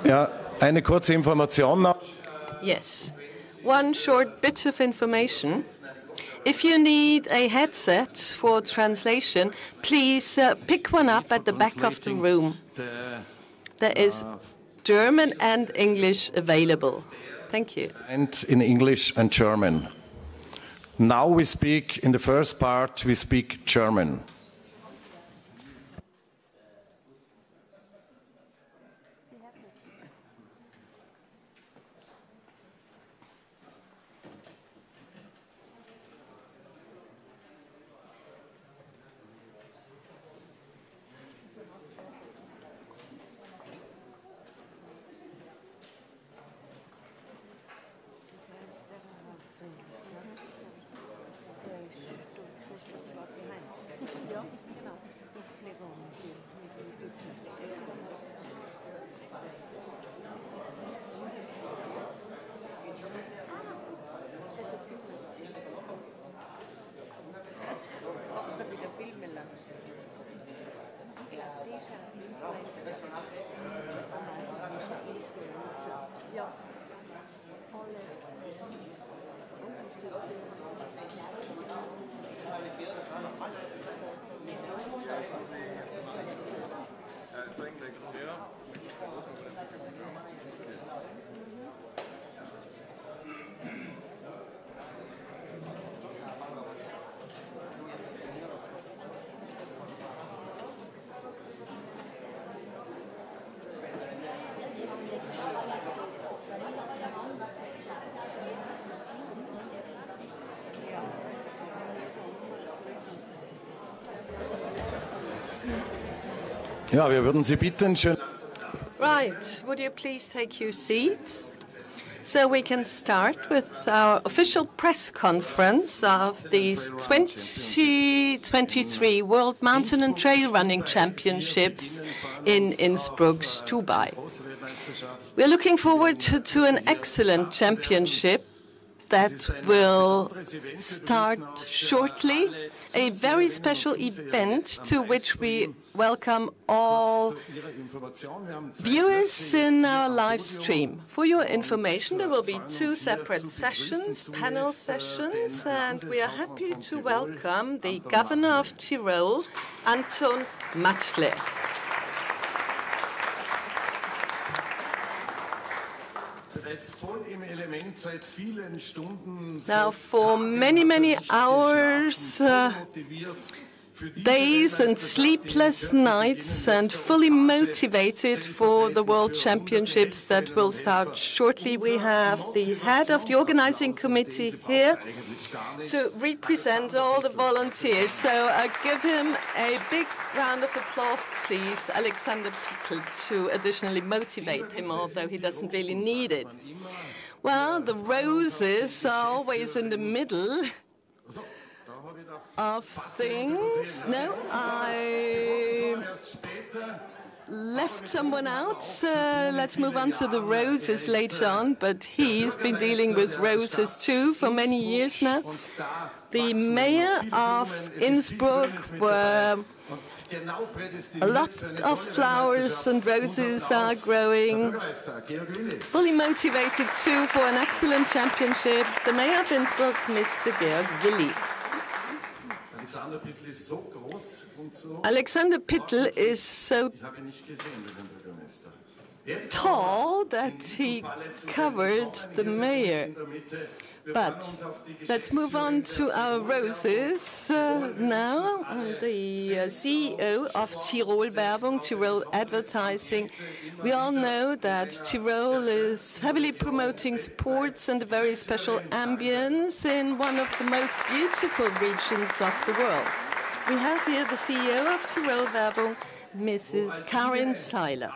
Ja, eine kurze Information noch. Yes, one short bit of information. If you need a headset for translation, please pick one up at the back of the room. There is German and English available. Thank you. And in English and German. Now we speak, in the first part, we speak German. Ja. Ja, wir würden Sie bitten, schön. Right, would you please take your seats? So we can start with our official press conference of these 2023 World Mountain and Trail Running Championships in Innsbruck-Stubai. We're looking forward to an excellent championship that will start shortly, a very special event to which we welcome all viewers in our live stream. For your information, there will be two separate sessions, panel sessions, and we are happy to welcome the Governor of Tyrol, Anton Matzle. Now, for many hours, days and sleepless nights, and fully motivated for the World Championships that will start shortly, we have the head of the organizing committee here to represent all the volunteers. So give him a big round of applause, please, Alexander Pickel, to additionally motivate him, although he doesn't really need it. Well, the roses are always in the middle of things. No, I left someone out. Let's move on to the roses later on, but he's been dealing with roses too for many years now. The mayor of Innsbruck, where a lot of flowers and roses are growing, fully motivated too for an excellent championship, the mayor of Innsbruck, Mr. Georg Willi. Alexander Pittel is so tall that he covered the mayor. But let's move on to our roses now. The CEO of Tirol Werbung, Tirol Advertising. We all know that Tirol is heavily promoting sports and a very special ambience in one of the most beautiful regions of the world. We have here the CEO of Tirol Werbung, Mrs. Karin Seiler.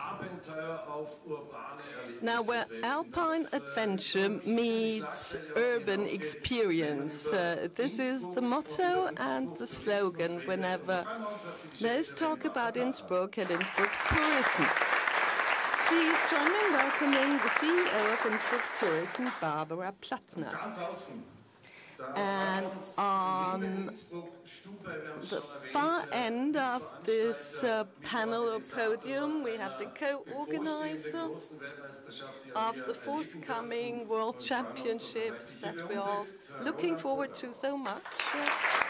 Now, where alpine adventure meets urban experience, this is the motto and the slogan whenever there's talk about Innsbruck and Innsbruck tourism. Please join me in welcoming the CEO of Innsbruck Tourism, Barbara Plattner. And on the far end of this panel or podium, we have the co-organizer of the forthcoming World Championships that we're all looking forward to so much.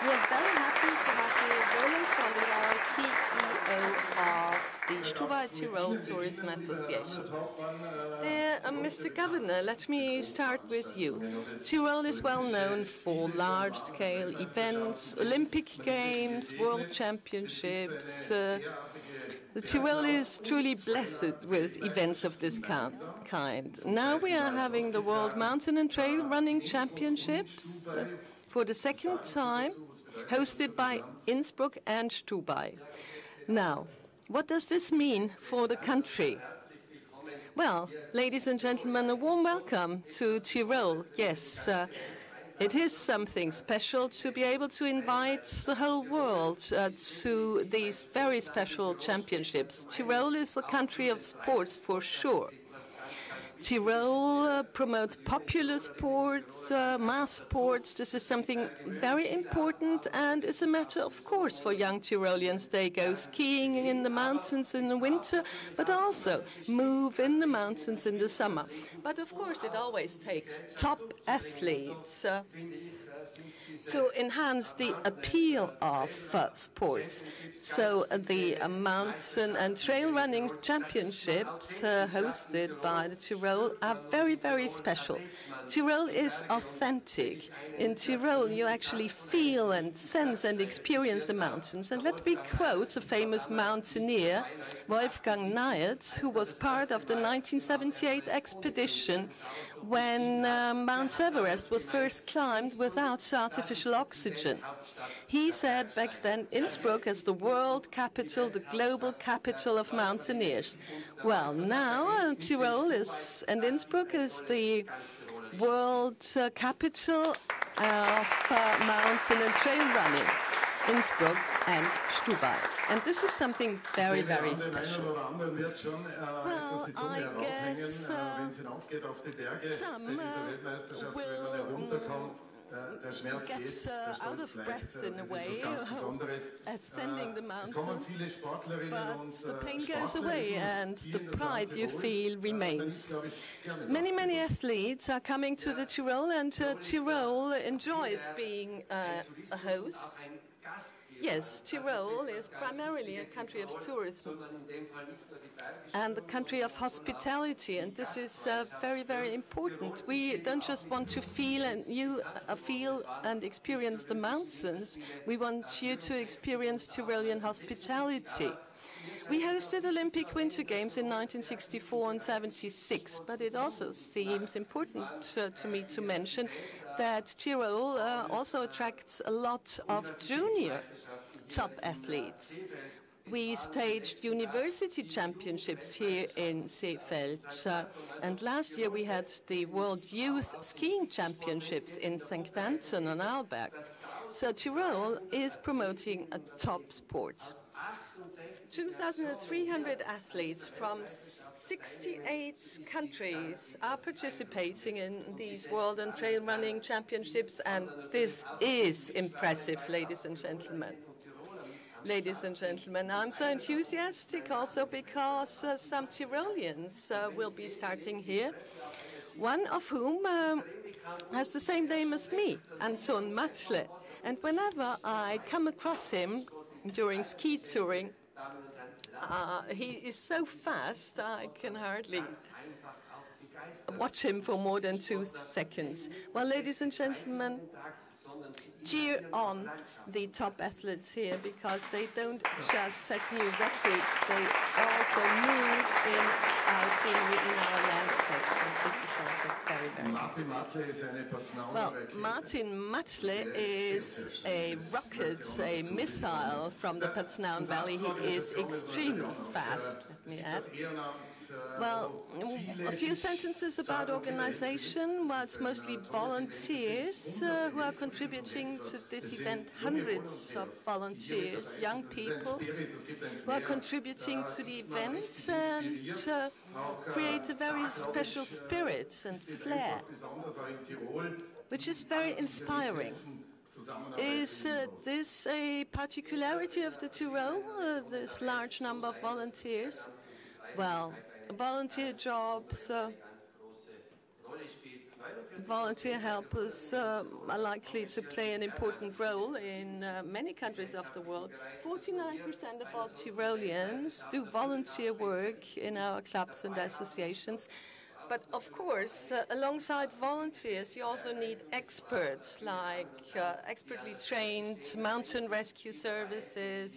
We're very happy to have here Roland Solider, CEO of the Stubai Tirol Tourism Association. Mr. Governor, let me start with you. Tirol is well known for large-scale events, Olympic Games, World Championships. The Tirol is truly blessed with events of this kind. Now we are having the World Mountain and Trail Running Championships for the second time, hosted by Innsbruck and Stubai. Now, what does this mean for the country? Well, ladies and gentlemen, a warm welcome to Tirol. Yes, it is something special to be able to invite the whole world to these very special championships. Tirol is a country of sports for sure. Tirol promotes popular sports, mass sports. This is something very important and is a matter, of course, for young Tirolians. They go skiing in the mountains in the winter, but also move in the mountains in the summer. But of course, it always takes top athletes. to enhance the appeal of sports. So the mountain and trail running championships hosted by the Tyrol are very, very special. Tyrol is authentic. In Tyrol, you actually feel and sense and experience the mountains. And let me quote a famous mountaineer, Wolfgang Niertz, who was part of the 1978 expedition when Mount Everest was first climbed without artificial oxygen. He said back then, Innsbruck is the world capital, the global capital of mountaineers. Well, now Tyrol and Innsbruck is the world capital of mountain and trail running, Innsbruck and Stubai. And this is something very, very special. Well, I guess some will get out of breath in a way, ascending the mountain, but the pain goes away and the pride you feel remains. Many, many athletes are coming to the Tyrol, and Tyrol enjoys being a host. Yes, Tyrol is primarily a country of tourism and a country of hospitality, and this is very, very important. We don't just want to feel and experience the mountains. We want you to experience Tyrolean hospitality. We hosted Olympic Winter Games in 1964 and 76, but it also seems important to me to mention that Tyrol also attracts a lot of junior top athletes. We staged university championships here in Seefeld, and last year we had the World Youth Skiing Championships in St. Anton on Arlberg. So Tyrol is promoting a top sports. 2,300 athletes from 68 countries are participating in these World and Trail Running Championships, and this is impressive, ladies and gentlemen. Ladies and gentlemen, I'm so enthusiastic also because some Tyroleans will be starting here, one of whom has the same name as me, Anton Matzle. And whenever I come across him during ski touring, he is so fast I can hardly watch him for more than 2 seconds. Well, ladies and gentlemen, cheer on the top athletes here, because they don't just set new records, they also move in our scenery, in our landscape. And this is also very, very important. Well, Martin Matzle is a rocket, a missile from the Paznaun Valley. He is extremely fast, let me add. Well, a few sentences about organization. Well, it's mostly volunteers who are contributing to this event. Hundreds of volunteers, young people, who are contributing to the event and create a very special spirit and flair, which is very inspiring. Is this a particularity of the Tyrol, this large number of volunteers? Well, volunteer jobs, volunteer helpers are likely to play an important role in many countries of the world. 49% of all Tyroleans do volunteer work in our clubs and associations. But of course, alongside volunteers, you also need experts, like expertly trained mountain rescue services,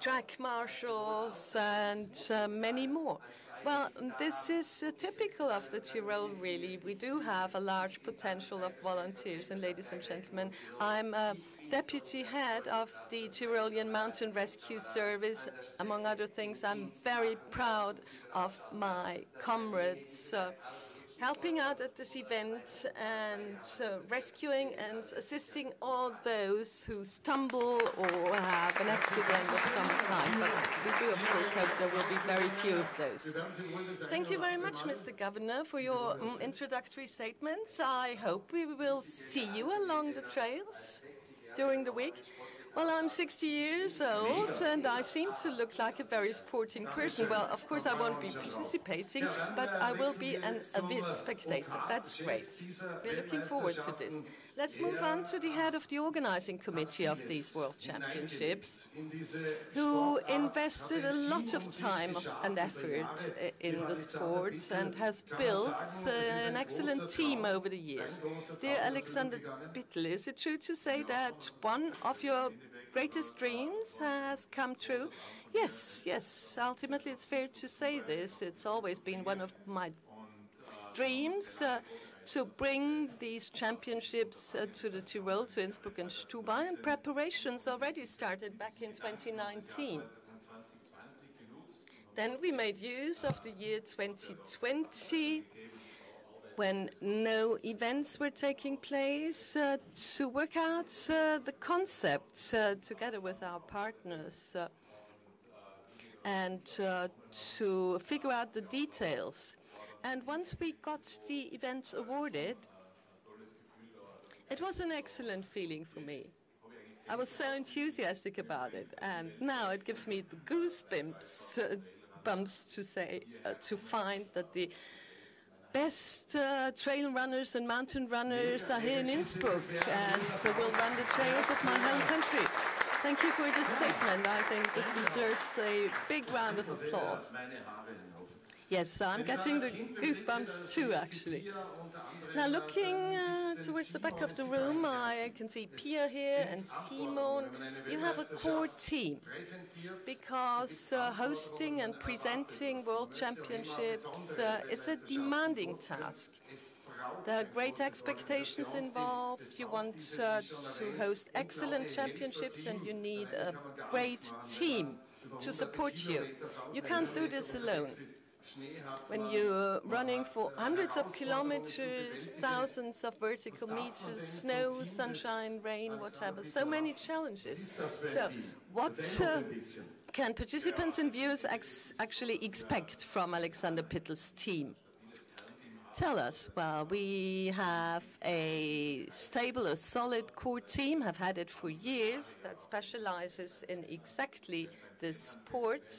track marshals, and many more. Well, this is typical of the Tyrol, really. We do have a large potential of volunteers. And ladies and gentlemen, I'm deputy head of the Tyrolean Mountain Rescue Service. Among other things, I'm very proud of my comrades helping out at this event and rescuing and assisting all those who stumble or have an accident of some kind. But we do, of course, hope there will be very few of those. Thank you very much, Mr. Governor, for your introductory statements. I hope we will see you along the trails during the week. Well, I'm 60 years old, and I seem to look like a very sporting person. Well, of course, I won't be participating, but I will be an avid spectator. That's great. We're looking forward to this. Let's move on to the head of the organizing committee of these World Championships, who invested a lot of time and effort in the sport and has built an excellent team over the years. Dear Alexander Bittel, is it true to say that one of your greatest dreams has come true? Yes, yes. Ultimately, it's fair to say this. It's always been one of my dreams to bring these championships to the Tyrol, to Innsbruck and Stubai, and preparations already started back in 2019. Then we made use of the year 2020, when no events were taking place, to work out the concept together with our partners and to figure out the details. And once we got the events awarded, it was an excellent feeling for me. I was so enthusiastic about it, and now it gives me the goosebumps to find that the best trail runners and mountain runners are here in Innsbruck and will run the trails of my home country. Thank you for this statement. I think this deserves a big round of applause. Yes, I'm getting the goosebumps too, actually. Now, looking towards the back of the room, I can see Pia here and Simon. You have a core team, because hosting and presenting World Championships is a demanding task. There are great expectations involved. You want to host excellent championships, and you need a great team to support you. You can't do this alone. When you're running for hundreds of kilometers, thousands of vertical meters, snow, sunshine, rain, whatever, so many challenges. So what can participants and viewers actually expect from Alexander Bittel's team? Tell us. Well, we have a stable, a solid core team, have had it for years, that specializes in exactly this sport.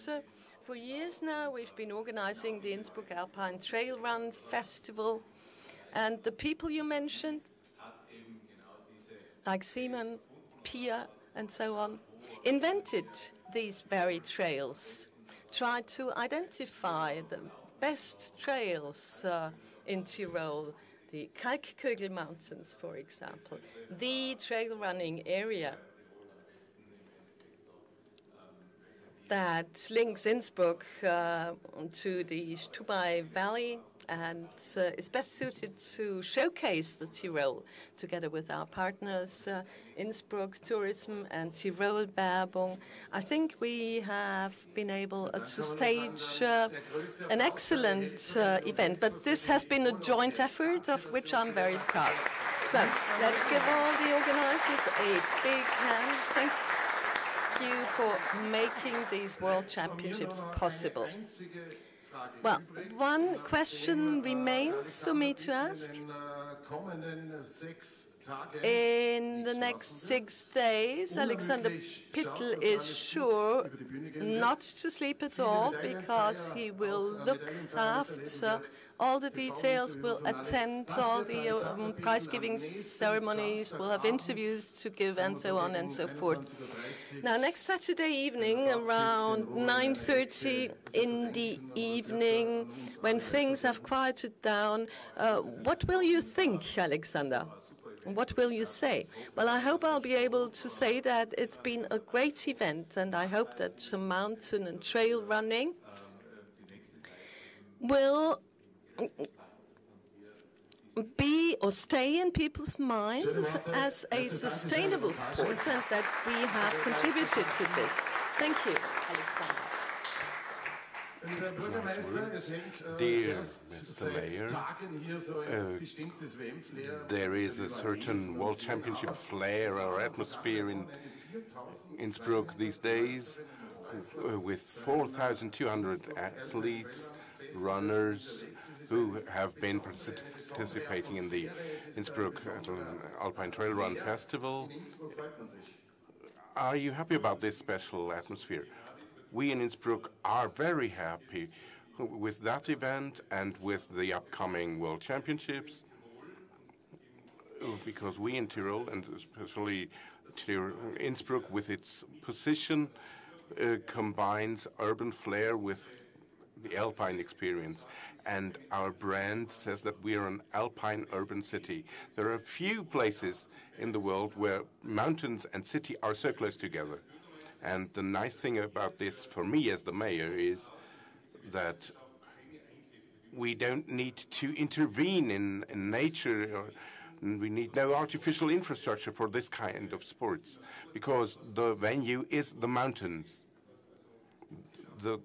For years now, we've been organizing the Innsbruck Alpine Trail Run Festival. And the people you mentioned, like Simon, Pia, and so on, invented these very trails, tried to identify the best trails in Tyrol, the Kalkkogel Mountains, for example, the trail running area that links Innsbruck to the Stubai Valley and is best suited to showcase the Tyrol together with our partners, Innsbruck Tourism and Tirol Werbung. I think we have been able to stage an excellent event, but this has been a joint effort of which I'm very proud. So let's give all the organizers a big hand. Thank you for making these World Championships possible. Well, one question remains for me to ask. In the next 6 days, Alexander Bittel is sure not to sleep at all, because he will look after all the details, will attend all the prize-giving ceremonies, will have interviews to give, and so on and so forth. Now, next Saturday evening, around 9:30 in the evening, when things have quieted down, what will you think, Alexander? What will you say? Well, I hope I'll be able to say that it's been a great event, and I hope that mountain and trail running will be or stay in people's mind as a sustainable sport, and that we have contributed to this. Thank you, Alexander. Dear Mr. Mayor, there is a certain World Championship flair or atmosphere in Innsbruck these days, with 4,200 athletes, runners who have been participating in the Innsbruck Alpine Trail Run Festival. are you happy about this special atmosphere? We in Innsbruck are very happy with that event and with the upcoming World Championships, because we in Tyrol, and especially Innsbruck with its position, combines urban flair with the alpine experience. And our brand says that we are an alpine urban city. There are few places in the world where mountains and city are so close together. And the nice thing about this, for me as the mayor, is that we don't need to intervene in nature. We need no artificial infrastructure for this kind of sports, because the venue is the mountains, the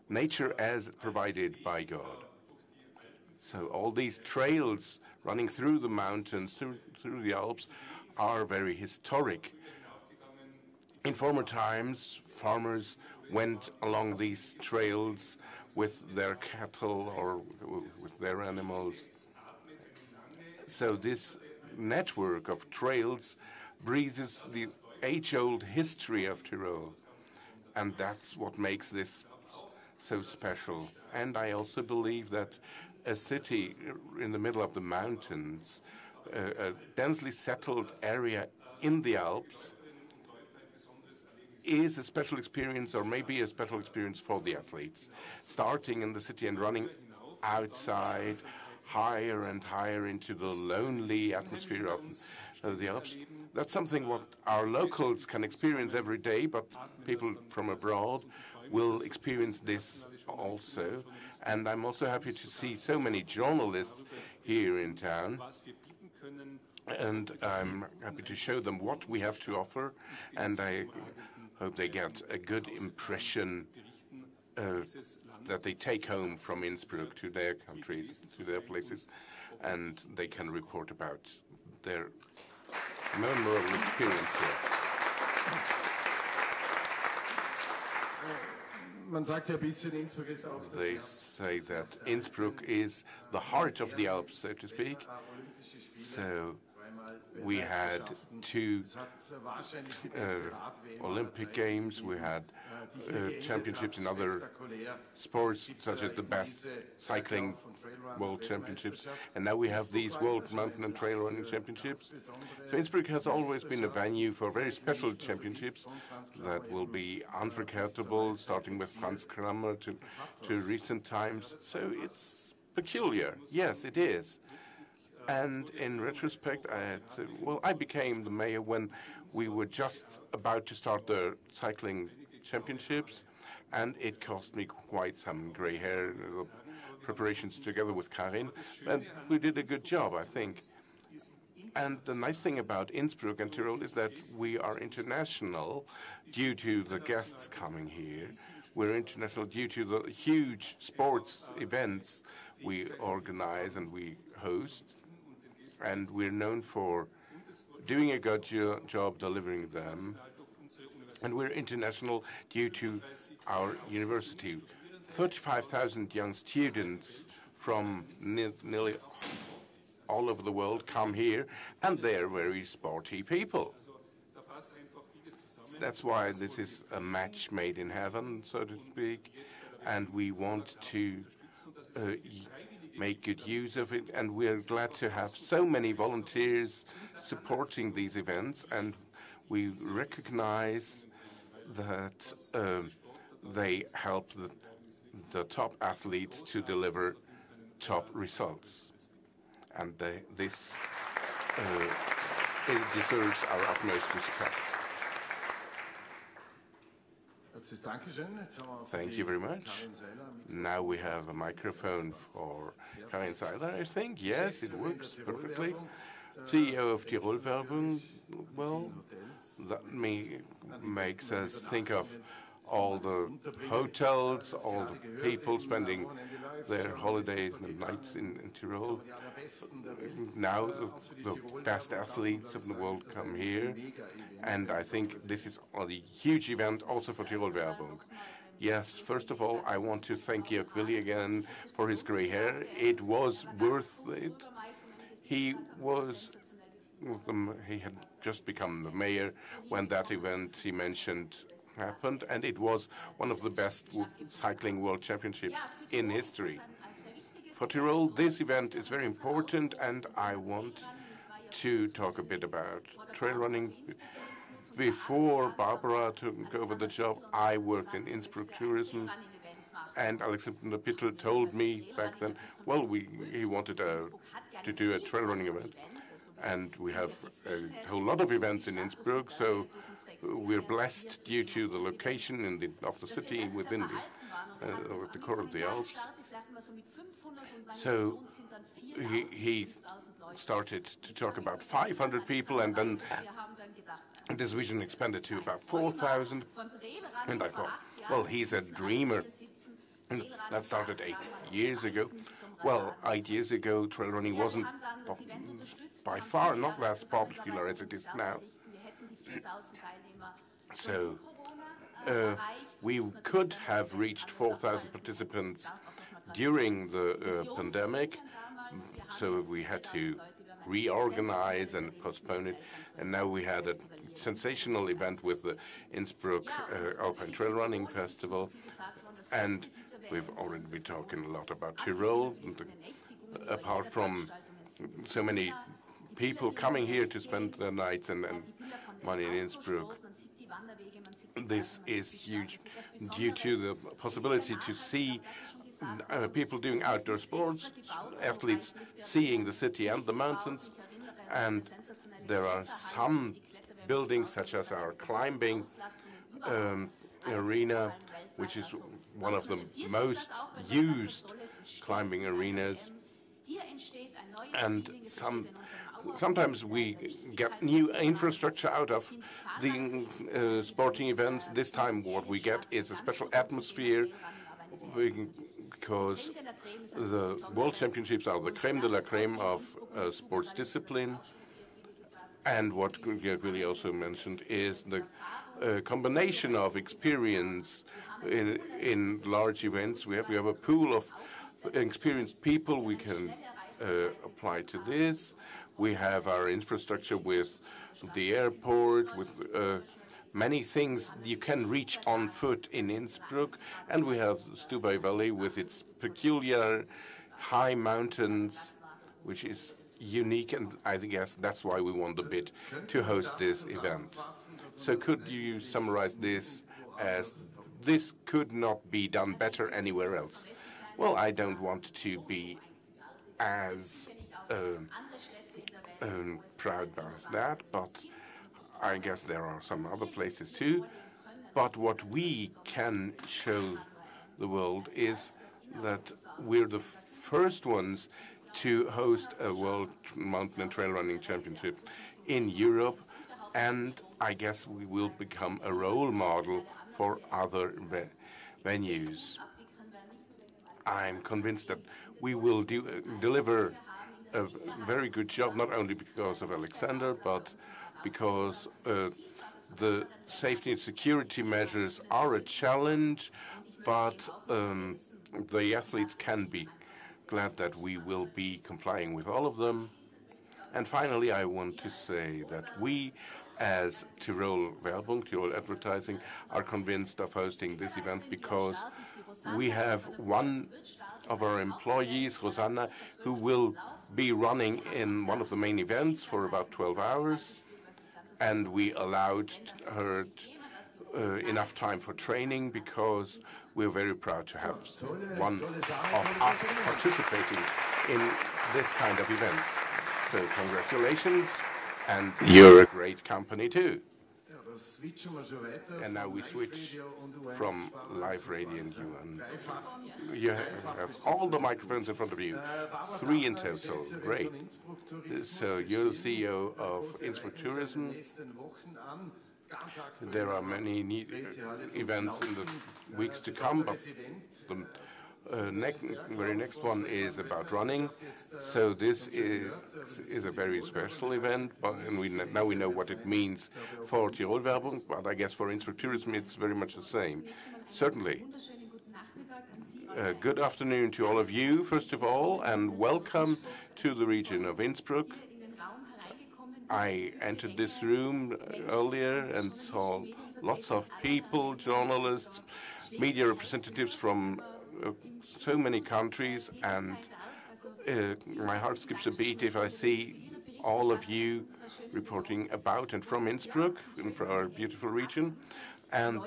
nature as provided by God. So all these trails running through the mountains, through the Alps, are very historic. In former times, farmers went along these trails with their cattle or with their animals. So this network of trails breathes the age-old history of Tyrol, and that's what makes this so special. And I also believe that a city in the middle of the mountains, a densely settled area in the Alps, is a special experience, or maybe a special experience for the athletes. Starting in the city and running outside, higher and higher into the lonely atmosphere of the Alps. That's something what our locals can experience every day, but people from abroad will experience this also. And I'm also happy to see so many journalists here in town. And I'm happy to show them what we have to offer, and I hope they get a good impression that they take home from Innsbruck to their countries, to their places, and they can report about their memorable experience here. They say that Innsbruck is the heart of the Alps, so to speak. So we had two Olympic Games, we had championships in other sports, such as the best cycling world championships, and now we have these World Mountain and Trail Running Championships. So Innsbruck has always been a venue for very special championships that will be unforgettable, starting with Franz Kramer to recent times. So it's peculiar. Yes, it is. And in retrospect, I became the mayor when we were just about to start the cycling championships, and it cost me quite some gray hair preparations together with Karin, and we did a good job, I think. And the nice thing about Innsbruck and Tyrol is that we are international due to the guests coming here. We're international due to the huge sports events we organize and we host. And we're known for doing a good job delivering them. And we're international due to our university. 35,000 young students from nearly all over the world come here, and they're very sporty people. That's why this is a match made in heaven, so to speak, and we want to make good use of it, and we're glad to have so many volunteers supporting these events, and we recognize that they help the top athletes to deliver top results. And this it deserves our utmost respect. Thank you very much. Now we have a microphone for Karin Seiler, I think. Yes, it works perfectly. CEO of Tirol Werbung. Well, that makes us think of all the hotels, all the people spending their holidays and nights in Tyrol. Now the best athletes of the world come here, and I think this is a huge event also for Tirol Werbung. Yes, first of all, I want to thank Georg Willi again for his gray hair. It was worth it. He was he had just become the mayor when that event he mentioned happened, and it was one of the best cycling world championships in history. For Tyrol, this event is very important, and I want to talk a bit about trail running. Before Barbara took over the job, I worked in Innsbruck tourism, and Alexander Pittel told me back then, well, he wanted to do a trail running event. And we have a whole lot of events in Innsbruck, so we're blessed due to the location of the city within the core of the Alps. So he started to talk about 500 people, and then this vision expanded to about 4,000. And I thought, well, he's a dreamer. And that started 8 years ago. Well, 8 years ago, trail running wasn't by far not as popular as it is now. So we could have reached 4,000 participants during the pandemic, so we had to reorganize and postpone it. And now we had a sensational event with the Innsbruck Alpine Trail Running Festival. And we've already been talking a lot about Tyrol. Apart from so many people coming here to spend their nights and money in Innsbruck, this is huge due to the possibility to see people doing outdoor sports, athletes seeing the city and the mountains. And there are some buildings, such as our climbing arena, which is one of the most used climbing arenas. And sometimes we get new infrastructure out of the sporting events. This time what we get is a special atmosphere, because the World Championships are the creme de la creme of sports discipline. And what Georg really also mentioned is the combination of experience in large events. We have a pool of experienced people we can apply to this. We have our infrastructure with the airport, with many things you can reach on foot in Innsbruck. And we have the Stubai Valley with its peculiar high mountains, which is unique, and I guess that's why we won the bid to host this event. So could you summarize this as this could not be done better anywhere else? Well, I don't want to be as proud as that, but I guess there are some other places too. But what we can show the world is that we're the first ones to host a World Mountain and Trail Running Championship in Europe, and I guess we will become a role model for other venues. I'm convinced that we will deliver a very good job, not only because of Alexander, but because the safety and security measures are a challenge, but the athletes can be glad that we will be complying with all of them. And finally, I want to say that we, as Tirol Werbung, Tirol Advertising, are convinced of hosting this event because we have one of our employees, Rosanna, who will be running in one of the main events for about 12 hours. And we allowed her enough time for training because we're very proud to have one of us participating in this kind of event. So congratulations, and you're a great company too. And now we switch from live radio, and you have all the microphones in front of you, 3 in total. Great. So you're the CEO of Innsbruck Tourism. There are many neat events in the weeks to come, but the very next one is about running. So this is a very special event, and now we know what it means for Tirol Werbung, but I guess for Innsbruck Tourism it's very much the same. Certainly. Good afternoon to all of you, first of all, and welcome to the region of Innsbruck. I entered this room earlier and saw lots of people, journalists, media representatives from so many countries, and my heart skips a beat if I see all of you reporting about and from Innsbruck, from our beautiful region. And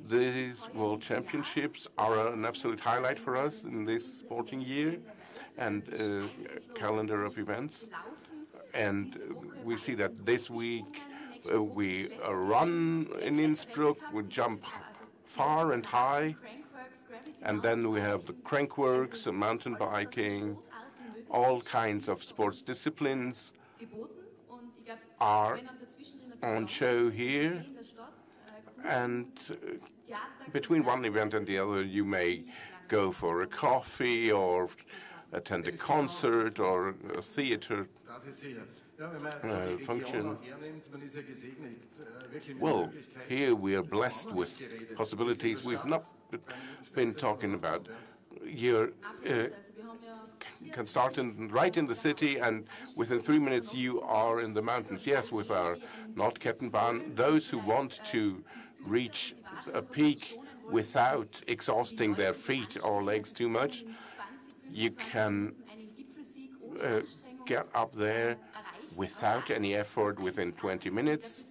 these World Championships are an absolute highlight for us in this sporting year and calendar of events. And we see that this week we run in Innsbruck, we jump far and high, and then we have the crankworks and mountain biking. All kinds of sports disciplines are on show here, and between one event and the other you may go for a coffee or attend a concert or a theater function. Well, here we are blessed with possibilities we've not been talking about. You can start right in the city, and within 3 minutes you are in the mountains. Yes, with our Nordkettenbahn, those who want to reach a peak without exhausting their feet or legs too much, you can get up there without any effort within 20 minutes.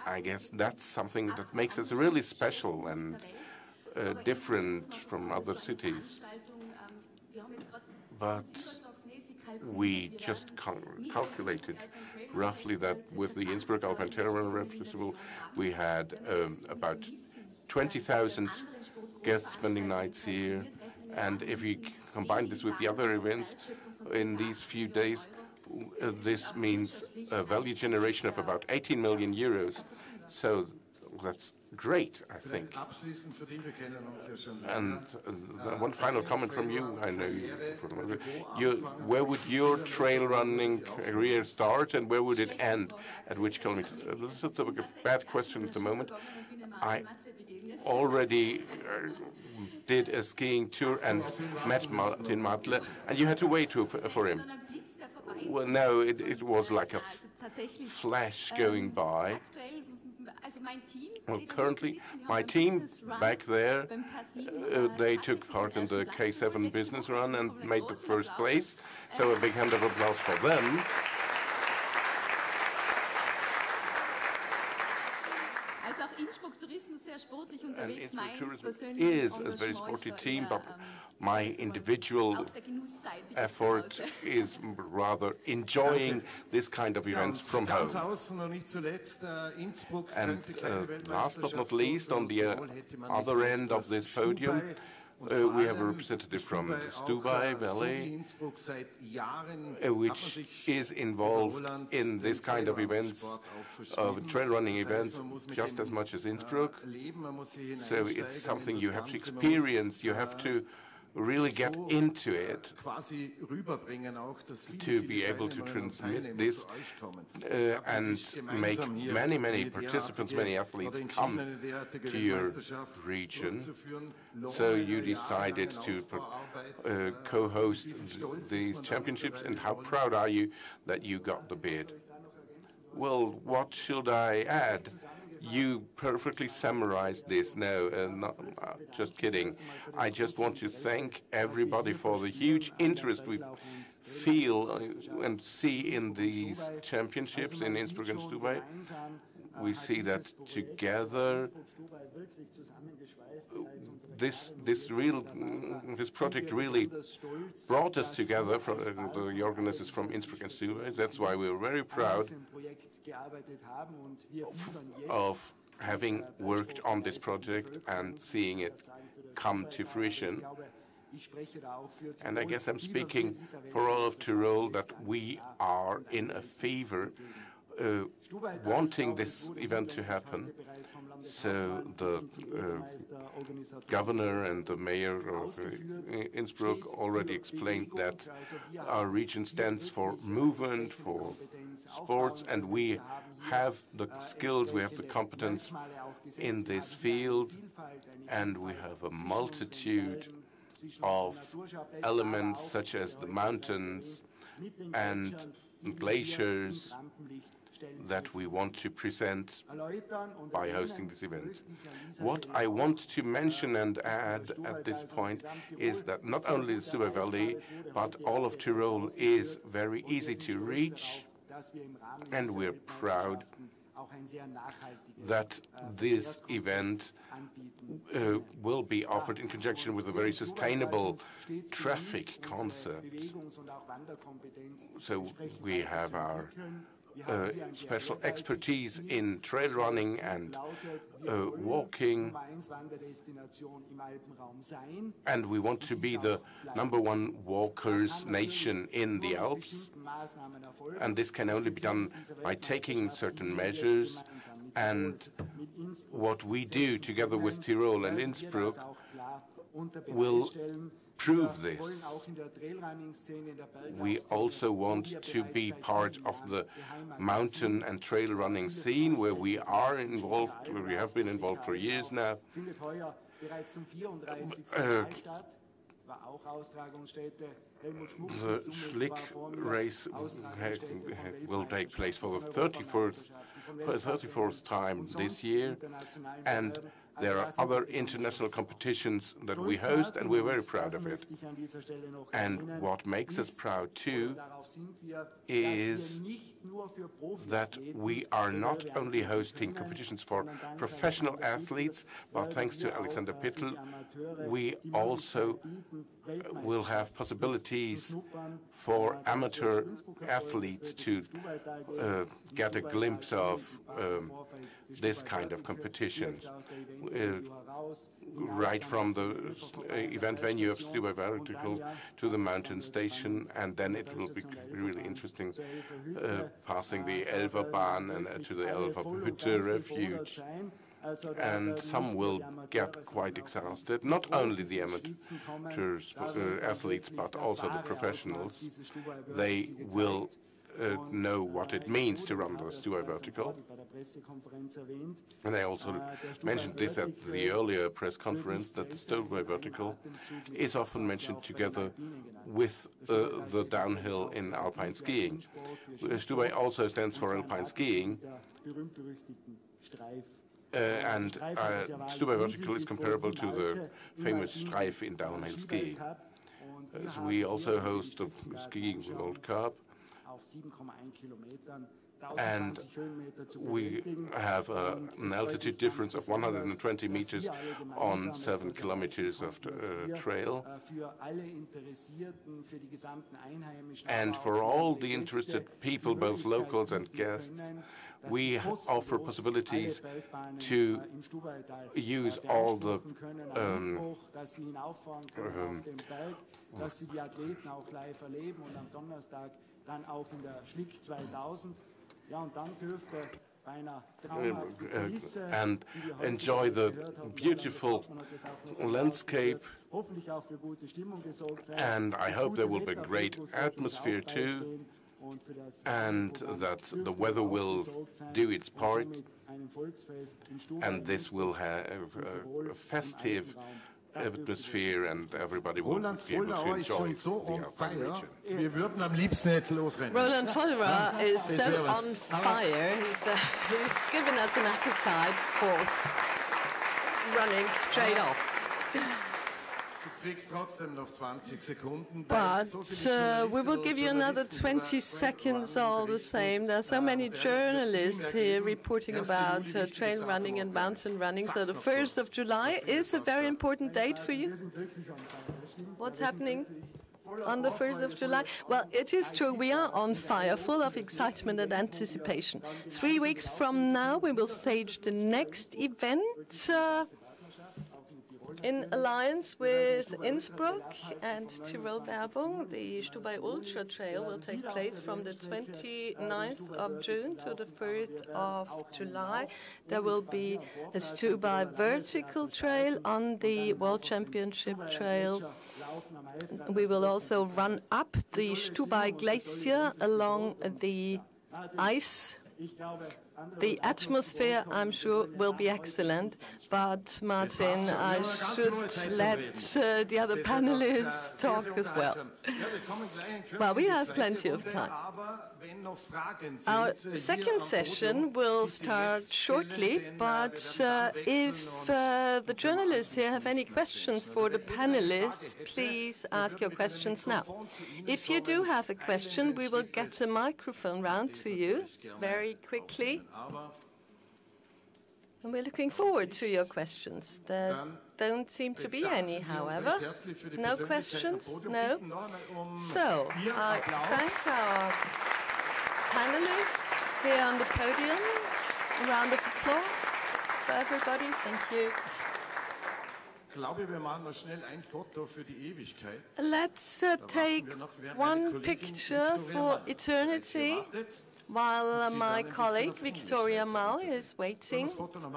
I guess that's something that makes us really special and different from other cities. But we just calculated roughly that with the Innsbruck Alpine Terrain Festival, we had about 20,000 guests spending nights here. And if we combine this with the other events in these few days, this means a value generation of about 18 million euros. So that's great, I think. And one final comment from you. I know you, where would your trail running career start and where would it end? At which kilometer? This is a bad question at the moment. I already did a skiing tour and met Martin Matle, and you had to wait for him. Well, no, it was like a flash going by. Well, currently, my team back there, they took part in the K7 business run and made the first place. So a big hand of applause for them. And Innsbruck Tourism is a very sporty team, but my individual effort is rather enjoying this kind of events from home. And last but not least, on the other end of this podium, we have a representative from Stubai Valley, which is involved in this kind of events, trail running events, just as much as Innsbruck. So it's something you have to experience, you have to really get into it to be able to transmit this and make many participants, many athletes come to your region. So you decided to co-host these championships, and how proud are you that you got the bid? Well, what should I add? You perfectly summarized this. No, just kidding. I just want to thank everybody for the huge interest we feel and see in these championships in Innsbruck and Stubai. We see that together, this project really brought us together, from the organizers from Innsbruck and Stubai. That's why we're very proud of having worked on this project and seeing it come to fruition. And I guess I'm speaking for all of Tyrol that we are in a fever wanting this event to happen. So the governor and the mayor of Innsbruck already explained that our region stands for movement, for sports, and we have the skills, we have the competence in this field, and we have a multitude of elements such as the mountains and glaciers that we want to present by hosting this event. What I want to mention and add at this point is that not only the Stubai Valley, but all of Tyrol is very easy to reach, and we're proud that this event will be offered in conjunction with a very sustainable traffic concept. So we have our special expertise in trail running and walking, and we want to be the #1 walkers nation in the Alps, and this can only be done by taking certain measures, and what we do together with Tyrol and Innsbruck will prove this. We also want to be part of the mountain and trail running scene where we are involved, where we have been involved for years now. The Schlick race will take place for the 34th time this year, and there are other international competitions that we host, and we're very proud of it. And what makes us proud too is that we are not only hosting competitions for professional athletes, but thanks to Alexander Pittel, we also will have possibilities for amateur athletes to get a glimpse of this kind of competition. Right from the event venue of Stubai Vertical to the mountain station, and then it will be really interesting passing the Elferbahn and to the Elferhütte refuge. And some will get quite exhausted, not only the amateur athletes, but also the professionals. They will know what it means to run the Stubai Vertical. And I also mentioned this at the earlier press conference, that the Stubai Vertical is often mentioned together with the downhill in alpine skiing. Stubai also stands for alpine skiing, and Stubai Vertical is comparable to the famous Streif in downhill skiing. We also host the Skiing World Cup, and we have an altitude difference of 120 meters on 7 kilometers of trail. And for all the interested people, both locals and guests, we offer possibilities to use all the and enjoy the beautiful landscape, and I hope there will be a great atmosphere too, and that the weather will do its part, and this will have a festive atmosphere, and everybody will be able to enjoy the Alpine region. Roland Follerer is so on fire. He's given us an appetite for running straight off. But we will give you another 20 seconds all the same. There are so many journalists here reporting about trail running and mountain running. So the 1st of July is a very important date for you. What's happening on the 1st of July? Well, it is true, we are on fire, full of excitement and anticipation. 3 weeks from now, we will stage the next event in alliance with Innsbruck and Tirol Werbung. The Stubai Ultra Trail will take place from the 29th of June to the 1st of July. There will be a Stubai Vertical Trail on the World Championship Trail. We will also run up the Stubai Glacier along the ice The atmosphere, I'm sure, will be excellent, but Martin, I should let the other panelists talk as well. Well, we have plenty of time. Our second session will start shortly, but if the journalists here have any questions for the panelists, please ask your questions now. If you do have a question, we will get a microphone round to you very quickly. And we're looking forward to your questions. There don't seem to be any, however. No questions? No? So, I thank our panelists here on the podium. A round of applause for everybody. Thank you. Let's take one picture for eternity. While my colleague Victoria Mal is waiting,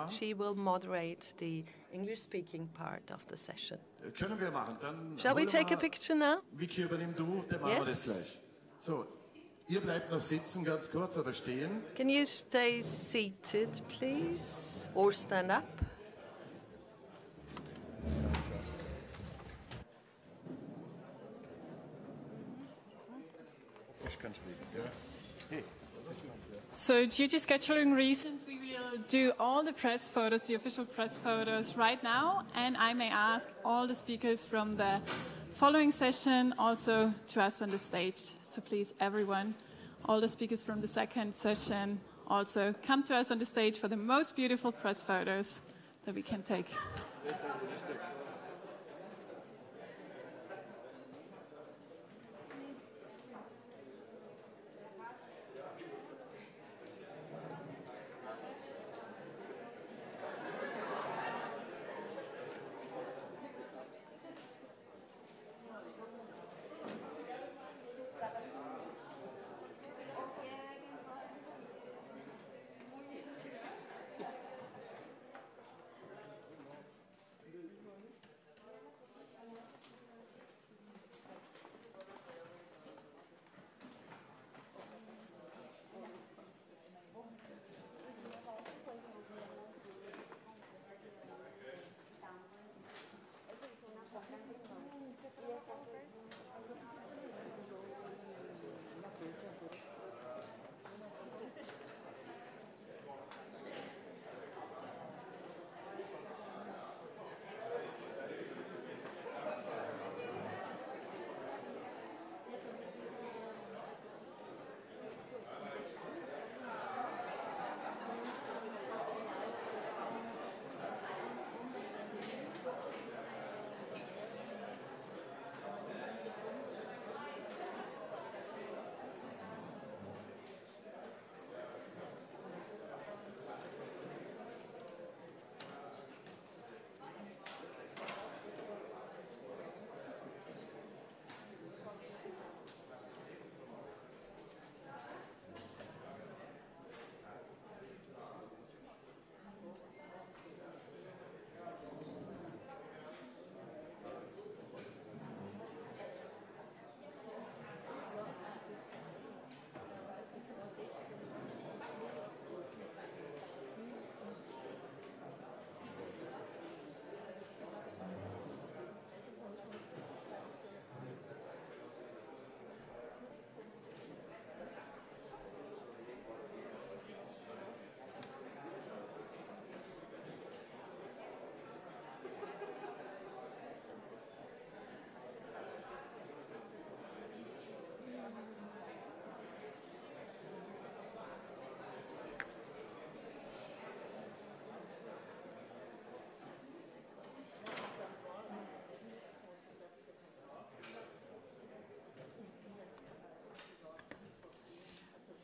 she will moderate the English-speaking part of the session. Shall we take a picture now? Yes. Can you stay seated, please, or stand up? So due to scheduling reasons, we will do all the press photos, the official press photos right now, and I may ask all the speakers from the following session also to us on the stage. So please, everyone, all the speakers from the second session also come to us on the stage for the most beautiful press photos that we can take.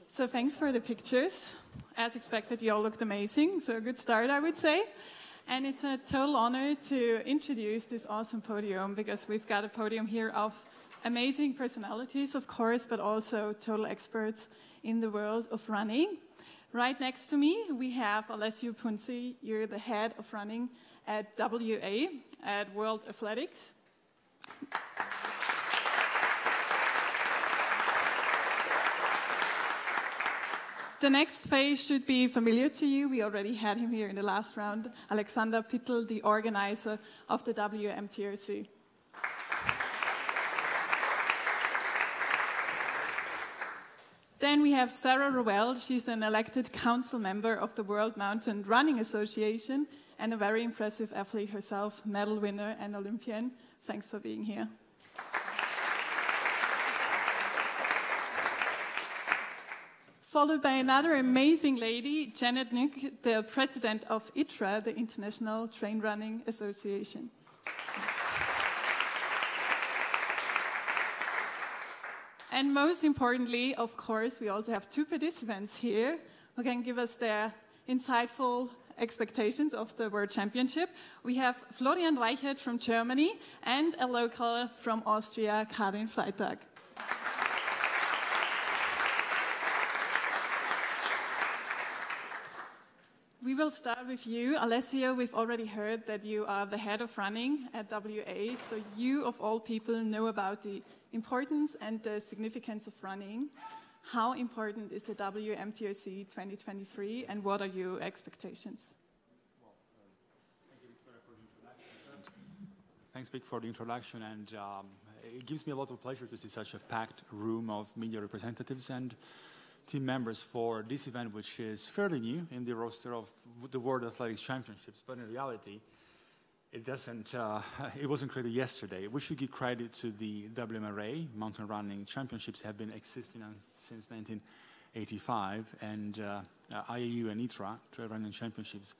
So thanks for the pictures. As expected, you all looked amazing, so a good start, I would say. And it's a total honor to introduce this awesome podium, because we've got a podium here of amazing personalities, of course, but also total experts in the world of running. Right next to me, we have Alessio Punzi. You're the head of running at WA, at World Athletics. The next face should be familiar to you. We already had him here in the last round. Alexander Pittel, the organizer of the WMTRC. Then we have Sarah Rowell. She's an elected council member of the World Mountain Running Association and a very impressive athlete herself, medal winner and Olympian. Thanks for being here. Followed by another amazing lady, Janet Nuck, the president of ITRA, the International Train Running Association. And most importantly, of course, we also have two participants here who can give us their insightful expectations of the World Championship. We have Florian Reichert from Germany and a local from Austria, Karin Freitag. We will start with you. Alessio, we've already heard that you are the head of running at WA, so you, of all people, know about the importance and the significance of running. How important is the WMTRC 2023, and what are your expectations? Well, thank you, Victoria, for the introduction. Thanks, Vic, for the introduction, and it gives me a lot of pleasure to see such a packed room of media representatives and team members for this event, which is fairly new in the roster of the World Athletics Championships, but in reality, it wasn't created yesterday. We should give credit to the WMRA. Mountain Running Championships have been existing since 1985, and IAU and ITRA, Trail Running Championships,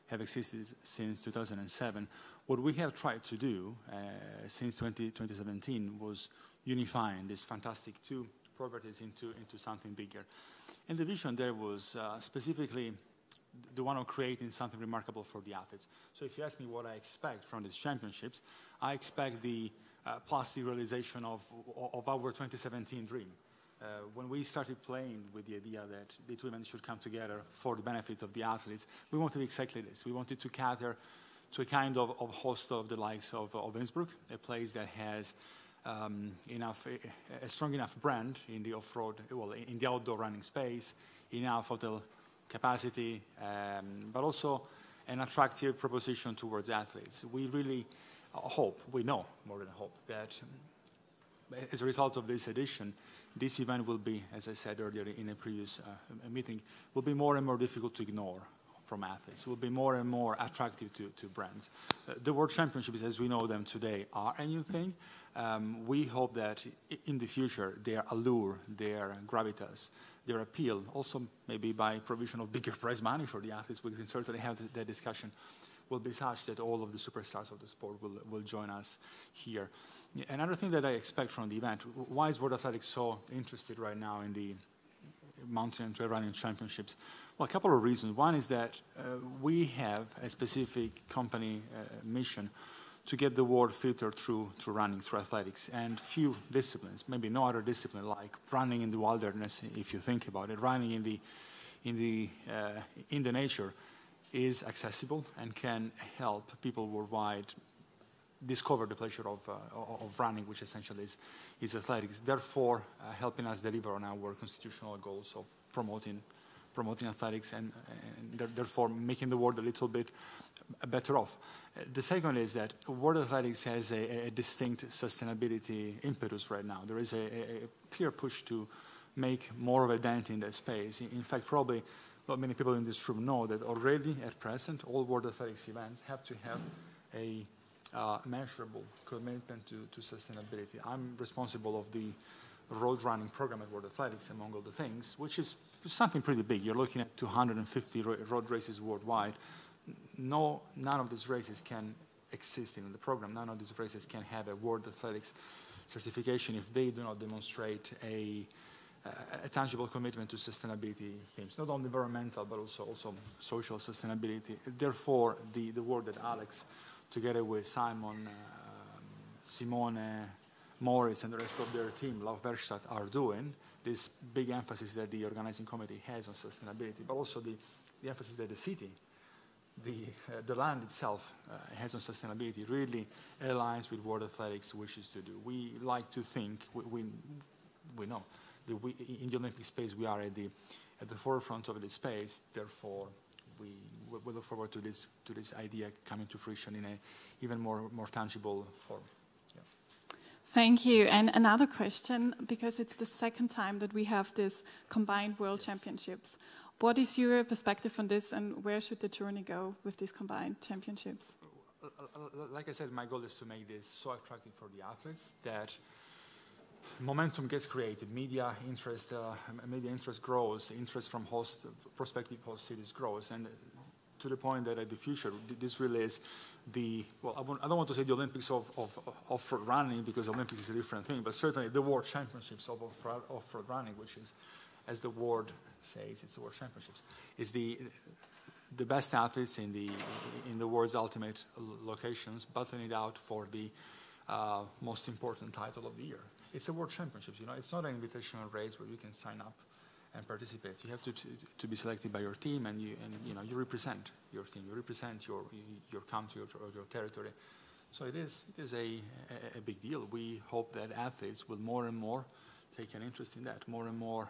have existed since 2007. What we have tried to do since 2017 was unifying these fantastic two properties into something bigger. And the vision there was specifically the one of creating something remarkable for the athletes. So if you ask me what I expect from these championships, I expect the plastic realization of our 2017 dream. When we started playing with the idea that the two events should come together for the benefit of the athletes, we wanted exactly this. We wanted to cater to a kind of host of the likes of Innsbruck, a place that has a strong enough brand in the off-road, well, in the outdoor running space, enough hotel capacity, but also an attractive proposition towards athletes. We really hope, we know more than hope, that as a result of this edition, this event will be, as I said earlier in a previous meeting, will be more and more difficult to ignore from athletes, will be more and more attractive to brands. The World Championships, as we know them today, are a new thing. We hope that in the future, their allure, their gravitas, their appeal, also maybe by provision of bigger prize money for the athletes, we can certainly have that discussion, will be such that all of the superstars of the sport will join us here. Another thing that I expect from the event, why is World Athletics so interested right now in the mountain and trail running championships? Well, a couple of reasons. One is that we have a specific company mission to get the world filtered through running, through athletics, and few disciplines, maybe no other discipline like running in the wilderness, if you think about it, running in the nature is accessible and can help people worldwide discover the pleasure of running, which essentially is athletics, therefore helping us deliver on our constitutional goals of promoting athletics and therefore making the world a little bit better off. The second is that World Athletics has a distinct sustainability impetus right now. There is a clear push to make more of a dent in that space. In fact, probably not many people in this room know that already at present, all World Athletics events have to have a measurable commitment to sustainability. I'm responsible of the road running program at World Athletics, among all the things, which is something pretty big. You're looking at 250 road races worldwide. None of these races can exist in the program. None of these races can have a World Athletics certification if they do not demonstrate a tangible commitment to sustainability themes, not only environmental, but also social sustainability. Therefore, the work that Alex, together with Simon, Simone, Moritz, and the rest of their team, Laufwerkstatt, are doing, this big emphasis that the organizing committee has on sustainability, but also the emphasis that the city, the land itself has on sustainability, really aligns with what athletics wishes to do. We like to think, we know, that in the Olympic space we are at at the forefront of this space. Therefore, we look forward to this idea coming to fruition in a even more tangible form. Yeah. Thank you. And another question, because it's the second time that we have this combined World Championships. What is your perspective on this, and where should the journey go with these combined championships? Like I said, my goal is to make this so attractive for the athletes that momentum gets created, media interest grows, interest from prospective host cities grows, and to the point that at the future, this really is I don't want to say the Olympics of off-road running, because Olympics is a different thing, but certainly the World Championships of off-road running, which is, as the word says, it's the World Championships, is the best athletes in the world's ultimate locations battling it out for the most important title of the year. It's a World Championships, it's not an invitational race where you can sign up and participate. You have to be selected by your team, and you represent your team, you represent your country or your territory. So it is a big deal. We hope that athletes will more and more take an interest in that, more and more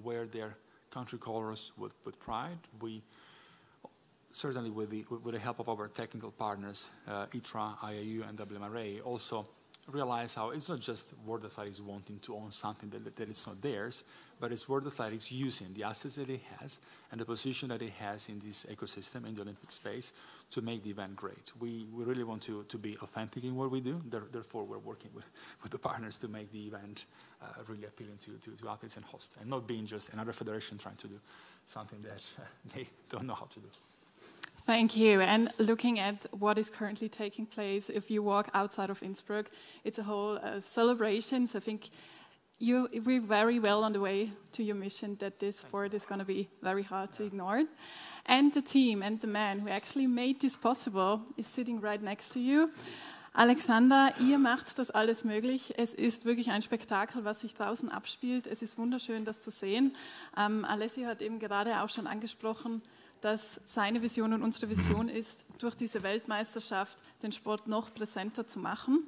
wear their country colors with pride. We certainly, with the help of our technical partners, ITRA, IAU, and WMRA, also realize how it's not just World Athletics wanting to own something that is not theirs, but it's World Athletics using the assets that it has and the position that it has in this ecosystem, in the Olympic space, to make the event great. We really want to be authentic in what we do. Therefore, we're working with the partners to make the event really appealing to athletes and hosts, and not being just another federation trying to do something that they don't know how to do. Thank you. And looking at what is currently taking place, if you walk outside of Innsbruck, it's a whole celebration. So I think we're very well on the way to your mission, that this sport is going to be very hard to ignore. And the team and the man who actually made this possible is sitting right next to you. Alexander, ihr macht das alles möglich. Es ist wirklich ein Spektakel, was sich draußen abspielt. Es ist wunderschön, das zu sehen. Alessio hat eben gerade auch schon angesprochen, dass seine Vision und unsere Vision ist, durch diese Weltmeisterschaft den Sport noch präsenter zu machen.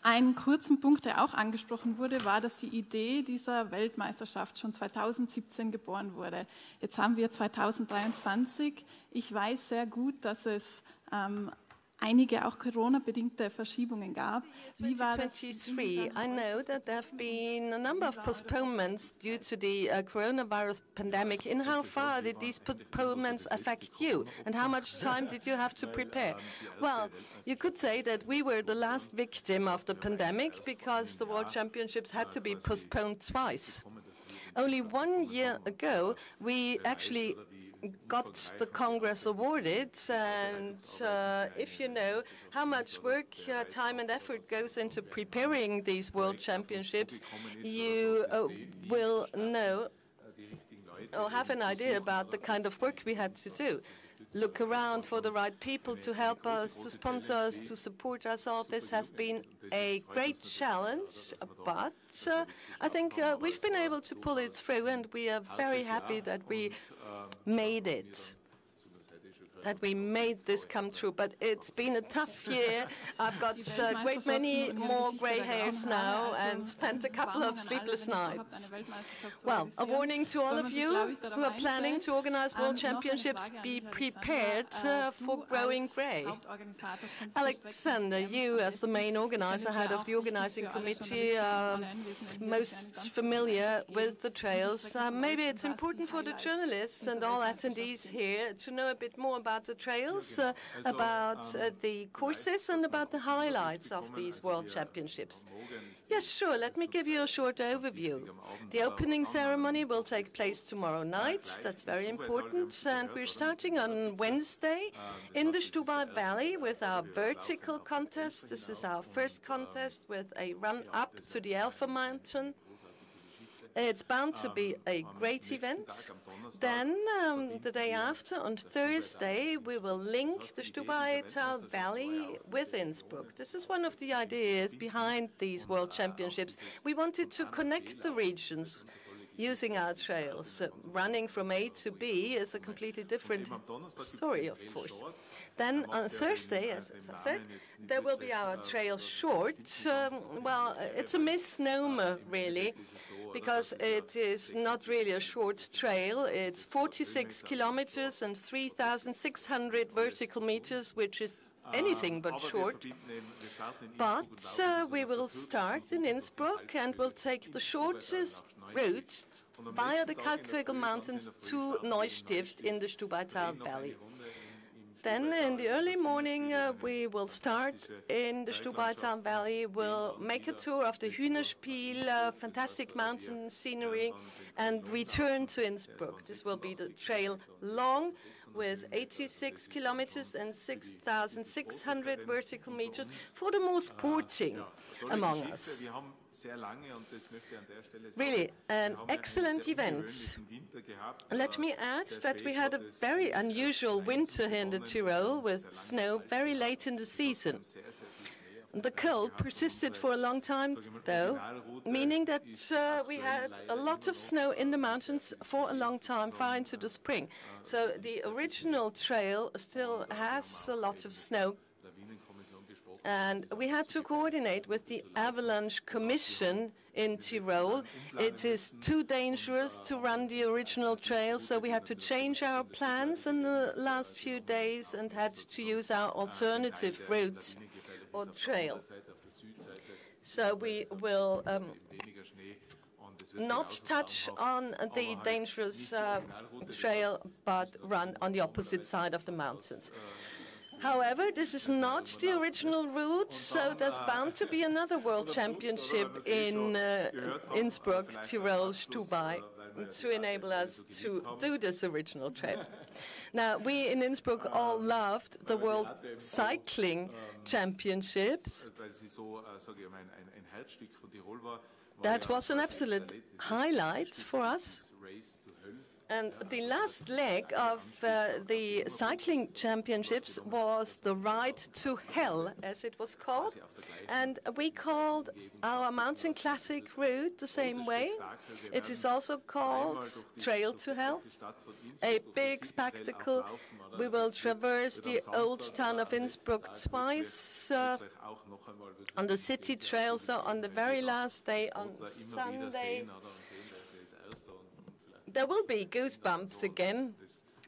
Einen kurzen Punkt, der auch angesprochen wurde, war, dass die Idee dieser Weltmeisterschaft schon 2017 geboren wurde. Jetzt haben wir 2023. Ich weiß sehr gut, dass es einige auch Corona-bedingte Verschiebungen gab. Wie war das? 2023. I know that there have been a number of postponements due to the coronavirus pandemic. In how far did these postponements affect you? And how much time did you have to prepare? Well, you could say that we were the last victim of the pandemic, because the World Championships had to be postponed twice. Only 1 year ago, we actually got the Congress awarded, and if you know how much work, time and effort goes into preparing these World Championships, you will know or have an idea about the kind of work we had to do. Look around for the right people to help us, to sponsor us, to support us. All this has been a great challenge, but I think we've been able to pull it through, and we are very happy that we made it, that we made this come true. But it's been a tough year. I've got a great many more grey hairs now and spent a couple of sleepless nights. Well, a warning to all of you who are planning to organize World Championships: be prepared for growing grey. Alexander, you as the main organizer, head of the organizing committee, are most familiar with the trails. Maybe it's important for the journalists and all attendees here to know a bit more about the trails, about the courses, and about the highlights of these World Championships. Yes, sure. Let me give you a short overview. The opening ceremony will take place tomorrow night. That's very important. And we're starting on Wednesday in the Stubai Valley with our vertical contest. This is our first contest with a run up to the Alpha Mountain. It's bound to be a great event. Then, the day after, on Thursday, we will link the Stubai Valley with Innsbruck. This is one of the ideas behind these World Championships. We wanted to connect the regions. using our trails. Running from A to B is a completely different story, of course. Then on Thursday, as I said, there will be our trail short. Well, it's a misnomer, really, because it is not really a short trail. It's 46 kilometers and 3,600 vertical meters, which is anything but short. But we will start in Innsbruck and we'll take the shortest route via the Kalkriegel Mountains to Neustift in the Stubai Valley. Then in the early morning, we will start in the Stubai Valley. We'll make a tour of the Hühnerspiel, fantastic mountain scenery, and return to Innsbruck. This will be the trail long, with 86 kilometers and 6,600 vertical meters for the more sporting among us. Really, an excellent event. Let me add that we had a very unusual winter here in the Tyrol with snow very late in the season. The cold persisted for a long time, though, meaning that we had a lot of snow in the mountains for a long time, far into the spring. So the original trail still has a lot of snow. And we had to coordinate with the Avalanche Commission in Tyrol. It is too dangerous to run the original trail, so we had to change our plans in the last few days and had to use our alternative route or trail. So we will not touch on the dangerous trail, but run on the opposite side of the mountains. However, this is not the original route, so there's bound to be another World Championship in Innsbruck, Tyrol, Stubai, to enable us to do this original trail. Now, we in Innsbruck all loved the World Cycling Championships. That was an absolute highlight for us. And the last leg of the cycling championships was the Ride to Hell, as it was called. And we called our mountain classic route the same way. It is also called Trail to Hell, a big spectacle. We will traverse the old town of Innsbruck twice on the city trail. So on the very last day, on Sunday, there will be goosebumps again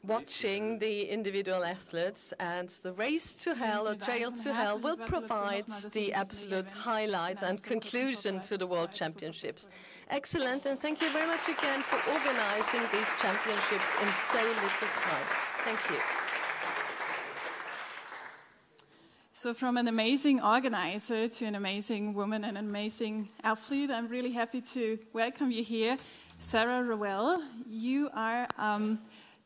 watching the individual athletes, and the Race to Hell or Trail to Hell will provide the absolute highlight and conclusion to the World Championships. Excellent, and thank you very much again for organizing these championships in so little time. Thank you. So from an amazing organizer to an amazing woman and an amazing athlete, I'm really happy to welcome you here. Sarah Rowell, you are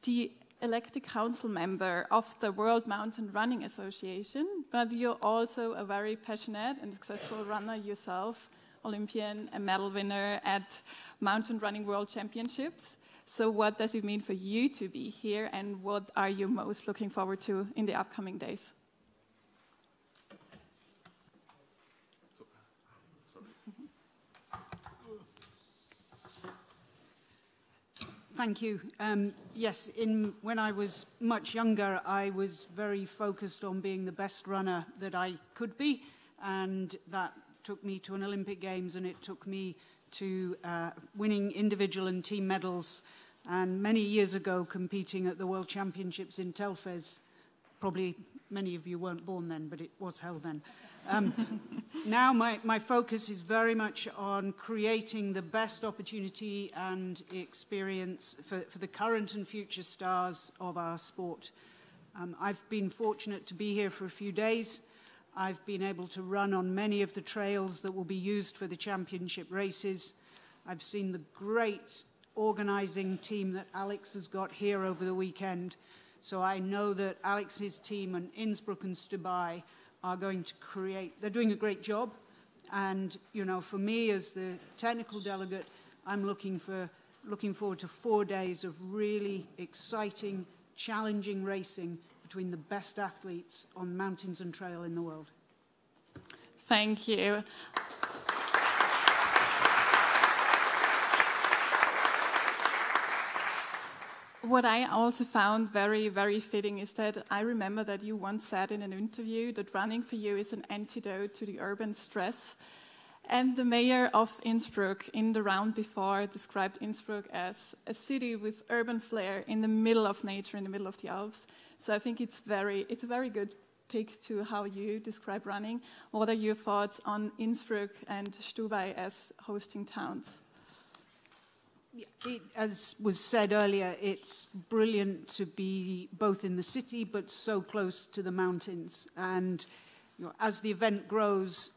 the elected council member of the World Mountain Running Association, but you're also a very passionate and successful runner yourself, Olympian and medal winner at Mountain Running World Championships. So what does it mean for you to be here, and what are you most looking forward to in the upcoming days? Thank you. Yes, when I was much younger, I was very focused on being the best runner that I could be, and that took me to an Olympic Games, and it took me to winning individual and team medals, and many years ago competing at the World Championships in Telfes. Probably many of you weren't born then, but it was held then. Now my focus is very much on creating the best opportunity and experience for the current and future stars of our sport. I've been fortunate to be here for a few days. I've been able to run on many of the trails that will be used for the championship races. I've seen the great organizing team that Alex has got here over the weekend. So I know that Alex's team and Innsbruck-Stubai are going to create, they're doing a great job. And, you know, for me as the technical delegate, I'm looking forward to 4 days of really exciting, challenging racing between the best athletes on mountains and trail in the world. Thank you. what I also found very, very fitting is that I remember that you once said in an interview that running for you is an antidote to the urban stress. And the mayor of Innsbruck in the round before described Innsbruck as a city with urban flair in the middle of nature, in the middle of the Alps. So I think it's a very good pick to how you describe running. What are your thoughts on Innsbruck and Stubai as hosting towns? As was said earlier, it's brilliant to be both in the city but so close to the mountains. And as the event grows,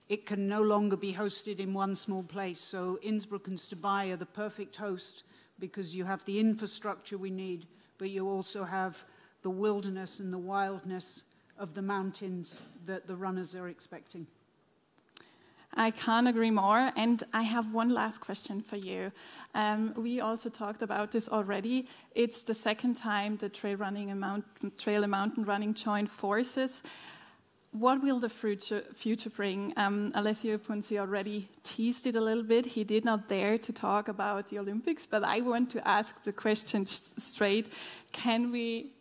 it can no longer be hosted in one small place. So Innsbruck and Stubai are the perfect host because you have the infrastructure we need, but you also have the wilderness and the wildness of the mountains that the runners are expecting. I can't agree more, and I have one last question for you. We also talked about this already. It's the second time the trail and mountain running joined forces. What will the future bring? Alessio Ponzi already teased it a little bit. He did not dare to talk about the Olympics, but I want to ask the question straight. Can we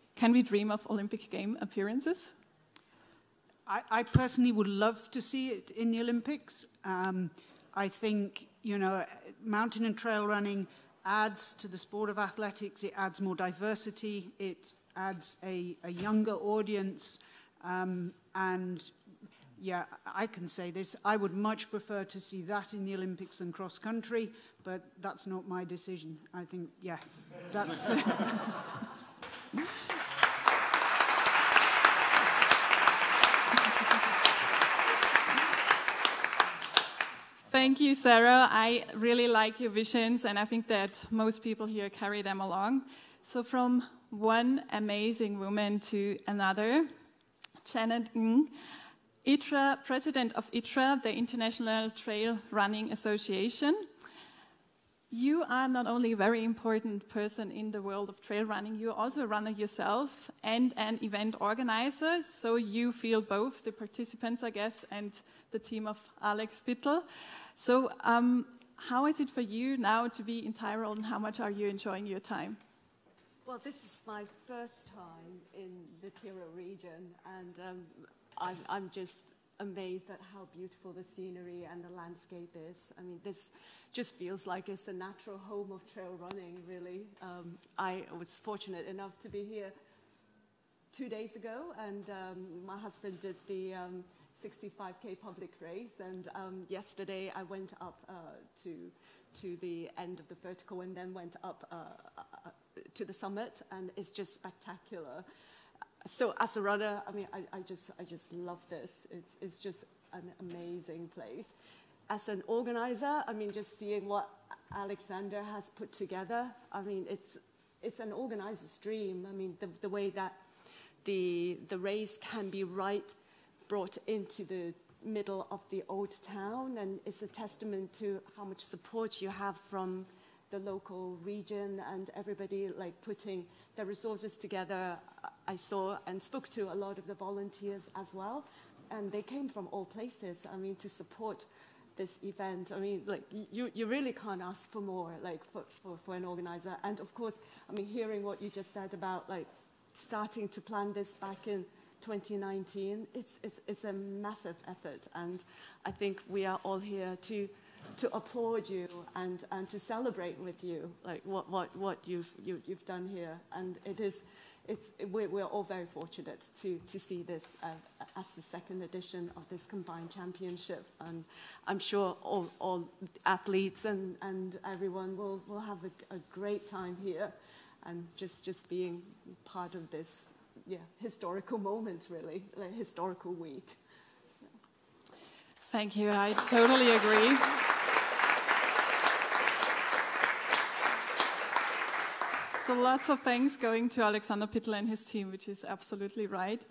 dream of Olympic game appearances? I personally would love to see it in the Olympics. I think, mountain and trail running adds to the sport of athletics. It adds more diversity. It adds a younger audience. And yeah, I can say this. I would much prefer to see that in the Olympics than cross country, but that's not my decision. I think, yeah, that's... Thank you, Sarah. I really like your visions, and I think that most people here carry them along. So from one amazing woman to another, Janet Ng, president of ITRA, the International Trail Running Association. You are not only a very important person in the world of trail running, you're also a runner yourself and an event organizer, so you feel both the participants, I guess, and the team of Alex Bittel. So how is it for you now to be in Tyrol, and how much are you enjoying your time? Well, this is my first time in the Tyrol region, and I'm just amazed at how beautiful the scenery and the landscape is. I mean, this just feels like it's the natural home of trail running, really. I was fortunate enough to be here 2 days ago, and my husband did the 65K public race, and yesterday I went up to the end of the vertical and then went up to the summit, and it's just spectacular. So as a runner, I mean, I just love this. It's just an amazing place. As an organizer, I mean, just seeing what Alexander has put together, I mean, it's an organizer's dream. I mean, the way that the race can be brought into the middle of the old town, and it's a testament to how much support you have from the local region and everybody like putting their resources together. I saw and spoke to a lot of the volunteers as well, and they came from all places, I mean, to support this event. I mean, like, you really can't ask for more, like, for an organizer. And of course, I mean, hearing what you just said about, like, starting to plan this back in 2019, it's a massive effort, and I think we are all here to applaud you and to celebrate with you, like what you've done here. And we're all very fortunate to see this as the second edition of this combined championship, and I'm sure all athletes and everyone will have a great time here, and just being part of this historical moment, really, like historical week. Thank you. I totally agree. So lots of thanks going to Alexander Bittel and his team, which is absolutely right.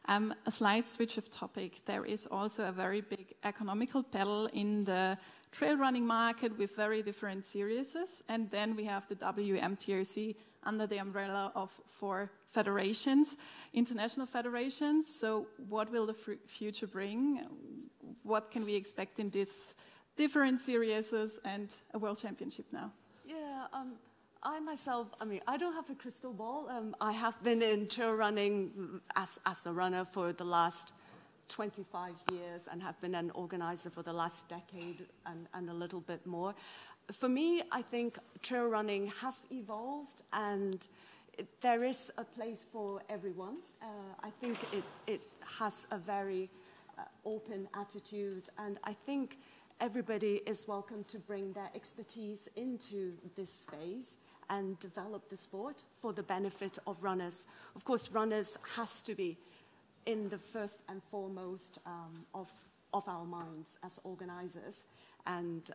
A slight switch of topic. There is also a very big economical battle in the trail running market with very different series. And then we have the WMTRC under the umbrella of 4 federations, international federations. So what will the future bring? What can we expect in these different series and a world championship now? Yeah, I myself, I mean, I don't have a crystal ball. I have been in trail running as a runner for the last 25 years and have been an organizer for the last decade and a little bit more. For me, I think trail running has evolved and there is a place for everyone. I think it has a very open attitude, and I think everybody is welcome to bring their expertise into this space and develop the sport for the benefit of runners. Of course, runners has to be in the first and foremost of our minds as organizers and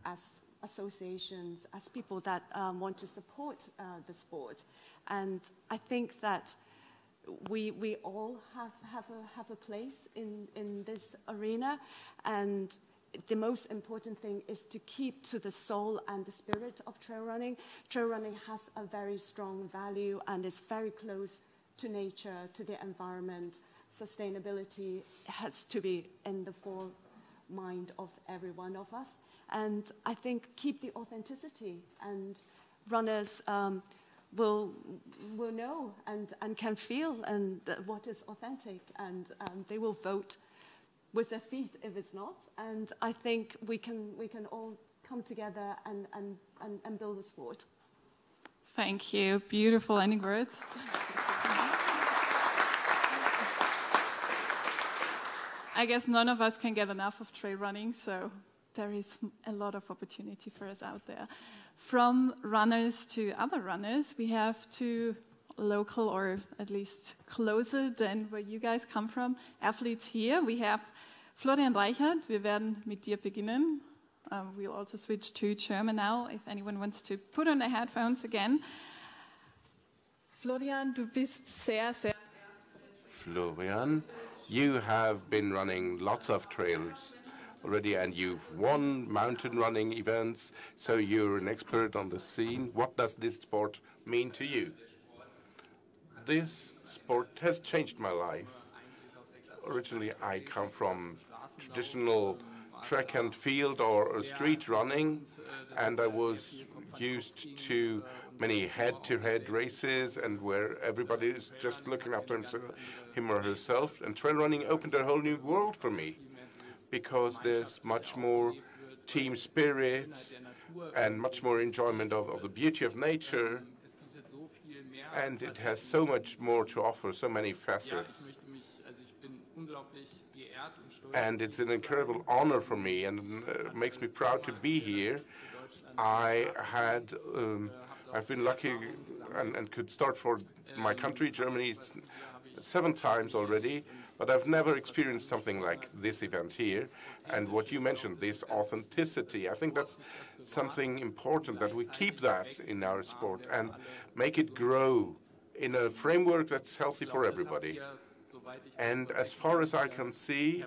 as associations, as people that want to support the sport. And I think that we all have a place in this arena, and the most important thing is to keep to the soul and the spirit of trail running. Trail running has a very strong value and is very close to nature, to the environment. Sustainability has to be in the foremind of every one of us. And I think keep the authenticity, and runners will know and can feel and what is authentic, and they will vote with their feet if it's not. And I think we can all come together and build a sport. Thank you. Beautiful ending words. I guess none of us can get enough of trail running, so there is a lot of opportunity for us out there. From runners to other runners, we have two local, or at least closer than where you guys come from, athletes here. We have Florian Reichert. Wir werden mit dir beginnen. We'll also switch to German now, if anyone wants to put on their headphones again. Florian, du bist sehr, sehr... Florian, you have been running lots of trails already, and you've won mountain running events, so you're an expert on the scene. What does this sport mean to you? This sport has changed my life. Originally, I come from traditional track and field or street running, and I was used to many head-to-head races and where everybody is just looking after him or herself. And trail running opened a whole new world for me, because there's much more team spirit and much more enjoyment of the beauty of nature, and it has so much more to offer, so many facets. And it's an incredible honor for me, and it makes me proud to be here. I've been lucky and could start for my country, Germany, 7 times already, but I've never experienced something like this event here. And what you mentioned, this authenticity, I think that's something important, that we keep that in our sport and make it grow in a framework that's healthy for everybody. And as far as I can see,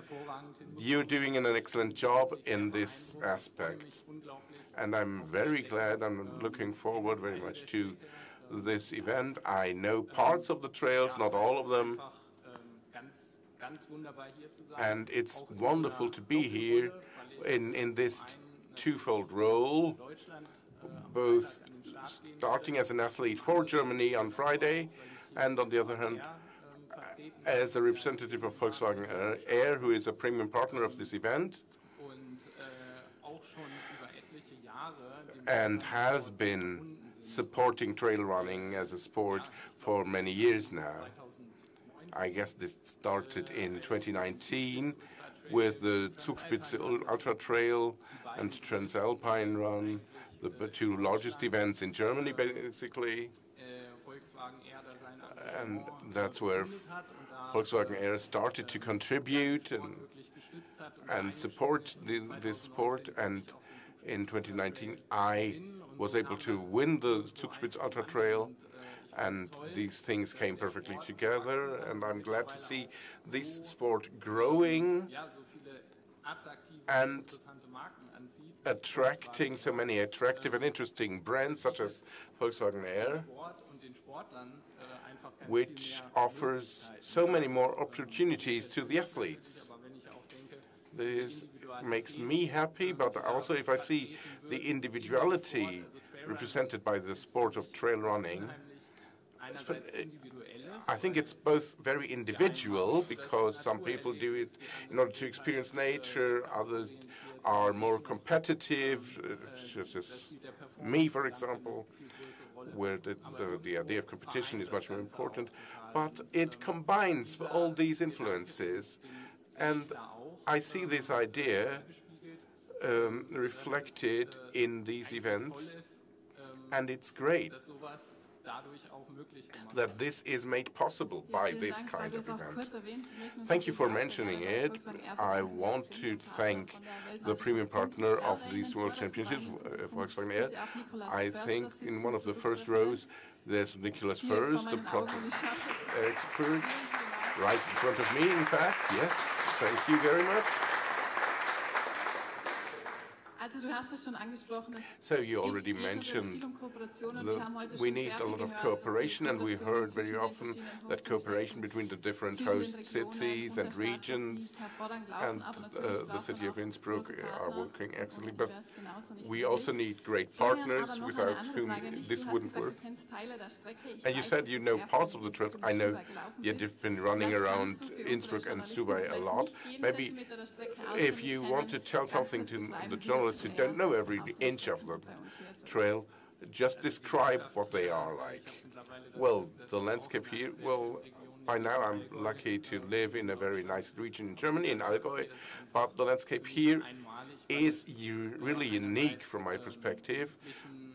you're doing an excellent job in this aspect. And I'm very glad, I'm looking forward very much to this event. I know parts of the trails, not all of them. And it's wonderful to be here in this twofold role, both starting as an athlete for Germany on Friday, and on the other hand, as a representative of Volkswagen Air, who is a premium partner of this event, and has been supporting trail running as a sport for many years now. I guess this started in 2019 with the Zugspitze Ultra Trail and Transalpine Run, the 2 largest events in Germany, basically. And that's where Volkswagen Air started to contribute and support this sport. And in 2019, I was able to win the Zugspitze Ultra Trail, and these things came perfectly together. And I'm glad to see this sport growing and attracting so many attractive and interesting brands, such as Volkswagen Air, which offers so many more opportunities to the athletes. This makes me happy, but also if I see the individuality represented by the sport of trail running. I think it's both very individual, because some people do it in order to experience nature, others are more competitive, such as me, for example, where the idea of competition is much more important. But it combines all these influences, and I see this idea reflected in these events, and it's great that this is made possible by this kind of event. Thank you for mentioning it. I want to thank the premium partner of these World Championships, Volkswagen Air. I think in one of the first rows there's Nicholas Furs, the project expert, right in front of me, in fact. Yes, thank you very much. So you already mentioned that we need a lot of cooperation, and we heard very often that cooperation between the different host cities and regions and the city of Innsbruck are working excellently. But we also need great partners without whom this wouldn't work. And you said you know parts of the trails. I know you've been running around Innsbruck and Stubai a lot. Maybe if you want to tell something to the journalists who don't know every inch of the trail, just describe what they are like. Well, the landscape here, well, by now I'm lucky to live in a very nice region in Germany, in Allgäu, but the landscape here is really unique from my perspective,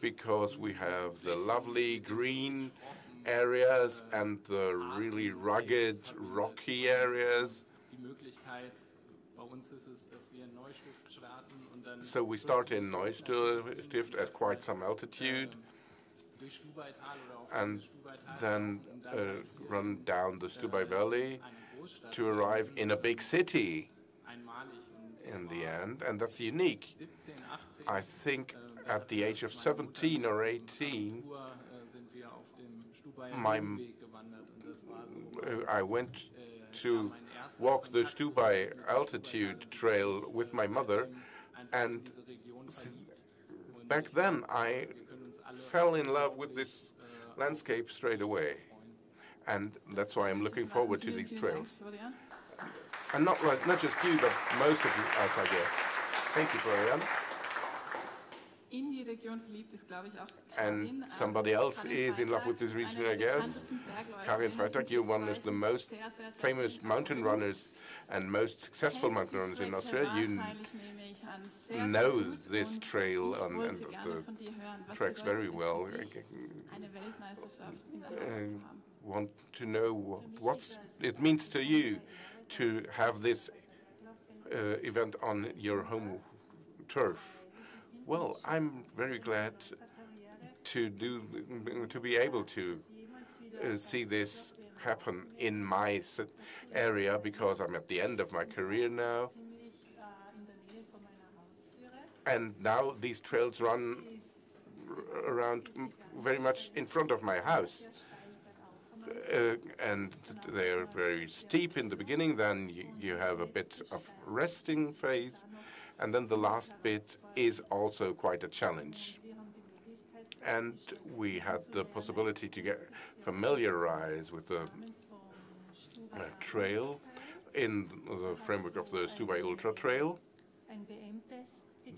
because we have the lovely green areas and the really rugged, rocky areas. So we start in Neustift at quite some altitude, and then run down the Stubai Valley to arrive in a big city in the end, and that's unique. I think at the age of 17 or 18, I went to walk the Stubai altitude trail with my mother, and back then I fell in love with this landscape straight away, and that's why I'm looking forward to these trails. And not just you, but most of us, I guess. Thank you, Florian. And somebody else is in love with this region, I guess. Karin Freitag, you're one of the most famous mountain runners and most successful mountain runners in Austria. You know this trail and the tracks very well. I want to know what it means to you to have this event on your home turf. Well, I'm very glad to be able to see this happen in my area, because I'm at the end of my career now. And now these trails run around very much in front of my house. And they're very steep in the beginning, then you have a bit of resting phase, and then the last bit is also quite a challenge. And we had the possibility to get familiarized with the trail in the framework of the Stubai Ultra Trail.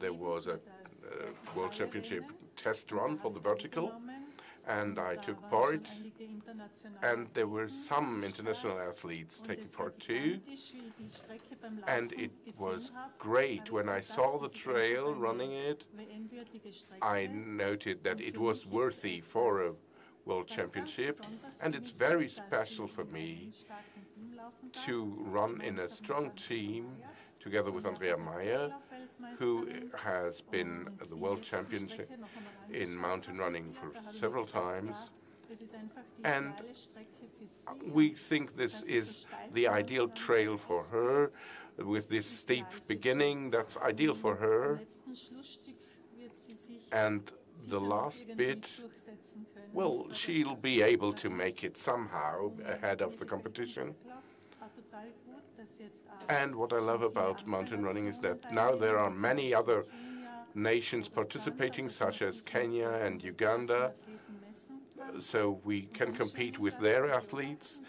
There was a World Championship test run for the vertical, and I took part, and there were some international athletes taking part too, and it was great. When I saw the trail running it, I noted that it was worthy for a World Championship, and it's very special for me to run in a strong team together with Andrea Meyer, who has been the world champion in mountain running for several times. And we think this is the ideal trail for her, with this steep beginning. That's ideal for her. And the last bit, well, she'll be able to make it somehow ahead of the competition. And what I love about mountain running is that now there are many other nations participating, such as Kenya and Uganda, so we can compete with their athletes.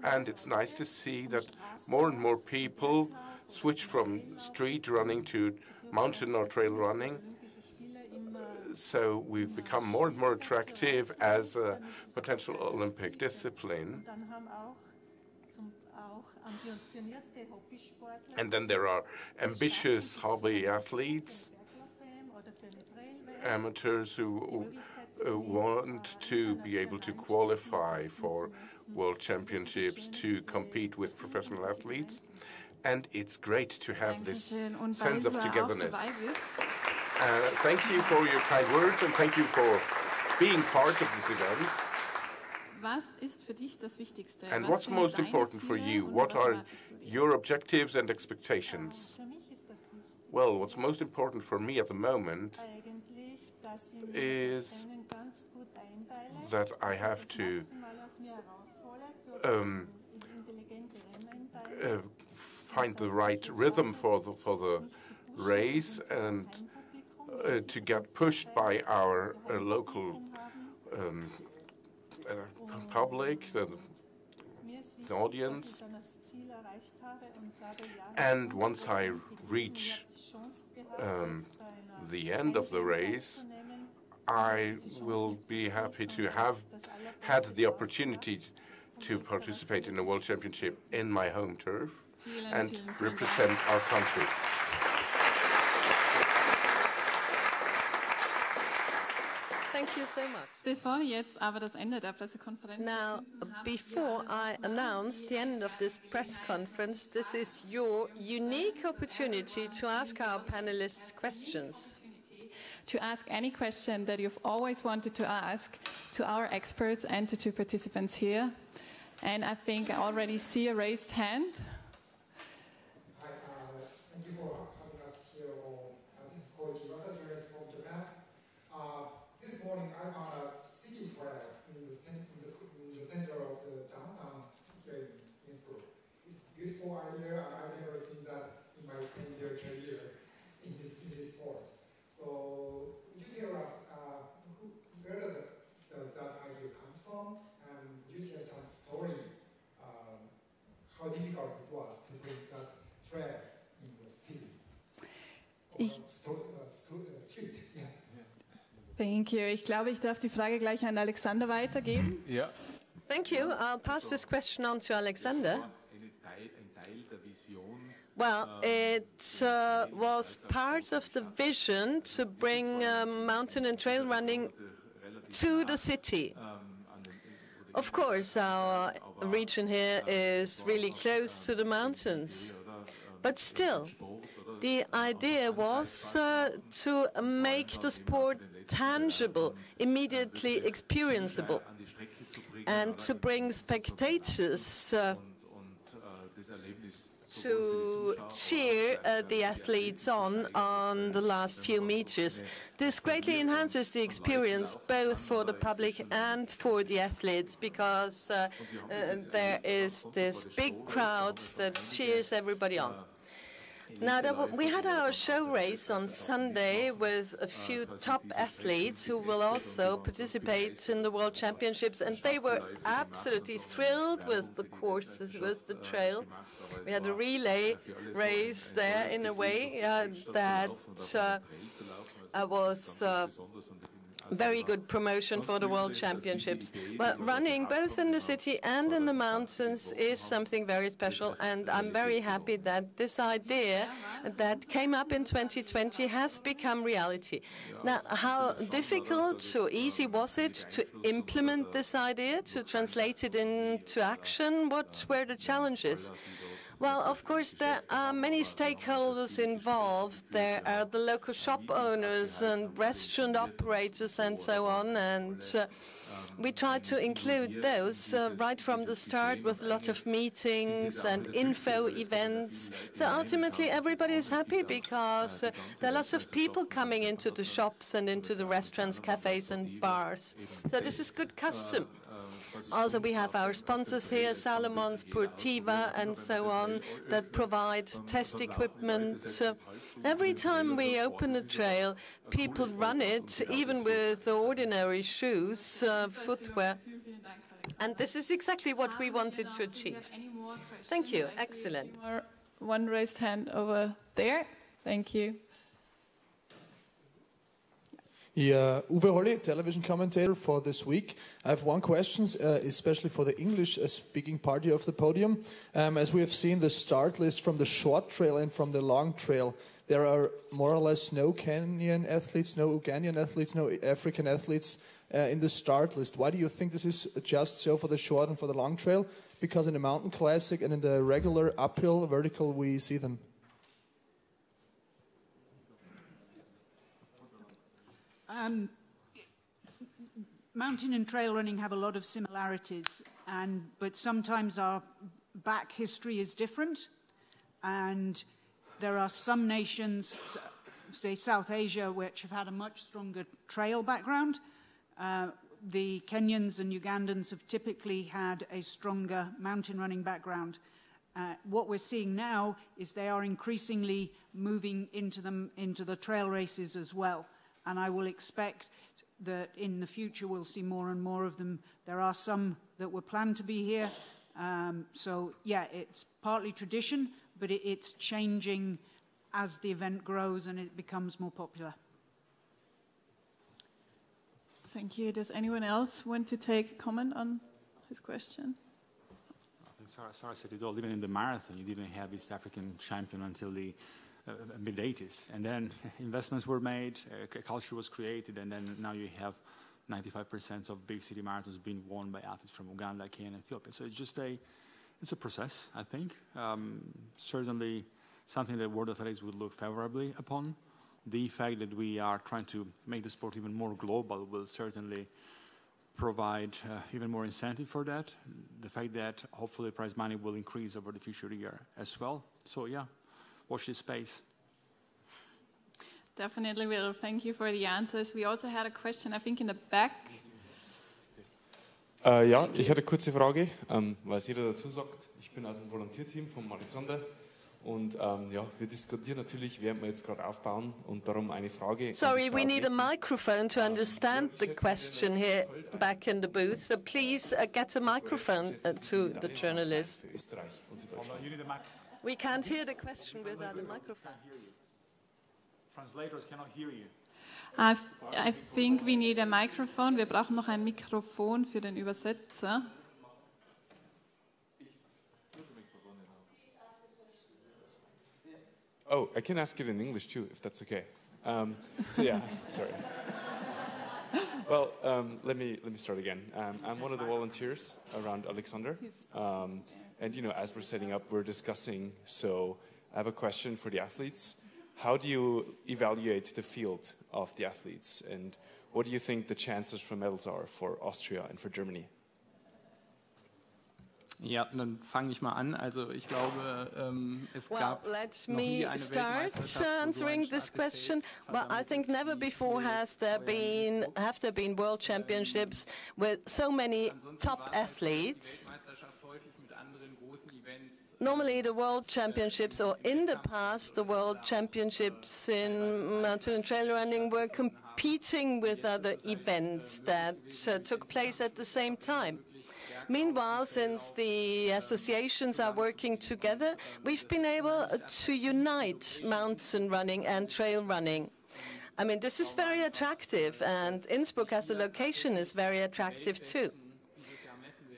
And it's nice to see that more and more people switch from street running to mountain or trail running. So we've become more and more attractive as a potential Olympic discipline. And then there are ambitious hobby athletes, amateurs who want to be able to qualify for world championships to compete with professional athletes. And it's great to have this sense of togetherness. Thank you for your kind words, and thank you for being part of this event. And what's most important for you? What are your objectives and expectations? Well, what's most important for me at the moment is that I have to find the right rhythm for the race and to get pushed by our local public, the audience. And once I reach the end of the race, I will be happy to have had the opportunity to participate in a World Championship in my home turf and represent our country. Thank you so much. Bevor wir jetzt aber das Ende der Pressekonferenz Now, before I announce the end of this press conference, this is your unique opportunity to ask our panelists questions. to ask any question that you've always wanted to ask to our experts and to two participants here. And I think I already see a raised hand. Hi, thank you for having us here. This is Coach from Japan. This morning I found a city trail in the center of the downtown here in Innsbruck. It's a beautiful idea, and I've never seen that in my 10-year career in this sport. So would you tell us where does that idea come from, and would you share some story how difficult it was to bring that trail in the city? Street. Yeah. Thank you. Ich glaube, ich darf die Frage gleich an Alexander weitergeben. Ja. Thank you. I'll pass this question on to Alexander. Well, it was part of the vision to bring mountain and trail running to the city. Of course, our region here is really close to the mountains, but still, the idea was to make the sport tangible, immediately experienceable, and to bring spectators to cheer the athletes on the last few meters. This greatly enhances the experience both for the public and for the athletes, because there is this big crowd that cheers everybody on. Now, we had our show race on Sunday with a few top athletes who will also participate in the World Championships, and they were absolutely thrilled with the courses, with the trail. We had a relay race there in a way that was very good promotion for the World Championships. But running both in the city and in the mountains is something very special, and I'm very happy that this idea that came up in 2020 has become reality. Now, how difficult or easy was it to implement this idea, to translate it into action? What were the challenges? Well, of course, there are many stakeholders involved. There are the local shop owners and restaurant operators and so on, and we tried to include those right from the start with a lot of meetings and info events. So ultimately, everybody is happy because there are lots of people coming into the shops and into the restaurants, cafes and bars. So this is good custom. Also, we have our sponsors here, Salomon, Sportiva, and so on, that provide test equipment. Every time we open a trail, people run it, even with ordinary shoes, footwear. And this is exactly what we wanted to achieve. Thank you. Excellent. One raised hand over there. Thank you. Yeah, Uwe Holly, television commentator for this week. I have one question, especially for the English-speaking party of the podium. As we have seen the start list from the short trail and from the long trail, there are more or less no Kenyan athletes, no Ugandan athletes, no African athletes in the start list. Why do you think this is just so for the short and for the long trail? Because in the mountain classic and in the regular uphill, vertical, we see them. Mountain and trail running have a lot of similarities, but sometimes our back history is different, and there are some nations, say South Asia, which have had a much stronger trail background. The Kenyans and Ugandans have typically had a stronger mountain running background. What we're seeing now is they are increasingly moving into the trail races as well. And I will expect that in the future we'll see more and more of them. There are some that were planned to be here. So, yeah, it's partly tradition, but it's changing as the event grows and it becomes more popular. Thank you. Does anyone else want to take a comment on his question? Sarah said it all. Even in the marathon, you didn't have East African champion until the mid-80s. And then investments were made, a culture was created, and then now you have 95% of big city marathons being won by athletes from Uganda, Kenya, and Ethiopia. So it's a process, I think. Certainly something that World Athletics would look favorably upon. The fact that we are trying to make the sport even more global will certainly provide even more incentive for that. The fact that hopefully prize money will increase over the future year as well. So yeah, watch this space. Definitely will. Thank you for the answers. We also had a question, I think, in the back. Ja, ich hatte eine kurze Frage, weil es jeder dazu sagt. Ich bin aus dem Volontierteam vom Alexander. Und ja, wir diskutieren natürlich, während wir jetzt gerade aufbauen, und darum eine Frage. Sorry, we need a microphone to understand the question here back in the booth. So please get a microphone to the journalist. We can't hear the question without a microphone. Translators cannot hear you. I think we need a microphone. Wir brauchen noch ein Mikrofon für den Übersetzer. Oh, I can ask it in English too, if that's okay. So yeah, sorry. Well, let me start again. I'm one of the volunteers around Alexander, and you know, as we're setting up, we're discussing. So I have a question for the athletes. How do you evaluate the field of the athletes, and what do you think the chances for medals are for Austria and for Germany? Ja, dann fange ich mal an. Also ich glaube, es gab let me start answering this question. Well, I think never before have there been world championships with so many top athletes. Normally the world championships, or in the past the world championships in mountain and trail running, were competing with other events that took place at the same time. Meanwhile, since the associations are working together, we've been able to unite mountain running and trail running. I mean, this is very attractive, and Innsbruck as a location is very attractive too.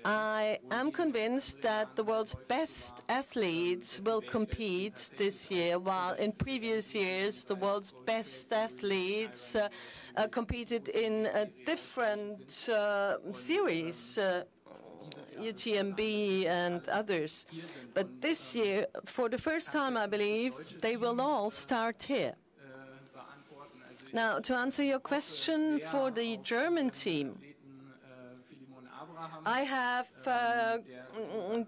I am convinced that the world's best athletes will compete this year, while in previous years the world's best athletes competed in a different series. UTMB and others. But this year, for the first time, I believe, they will all start here. Now, to answer your question for the German team, I have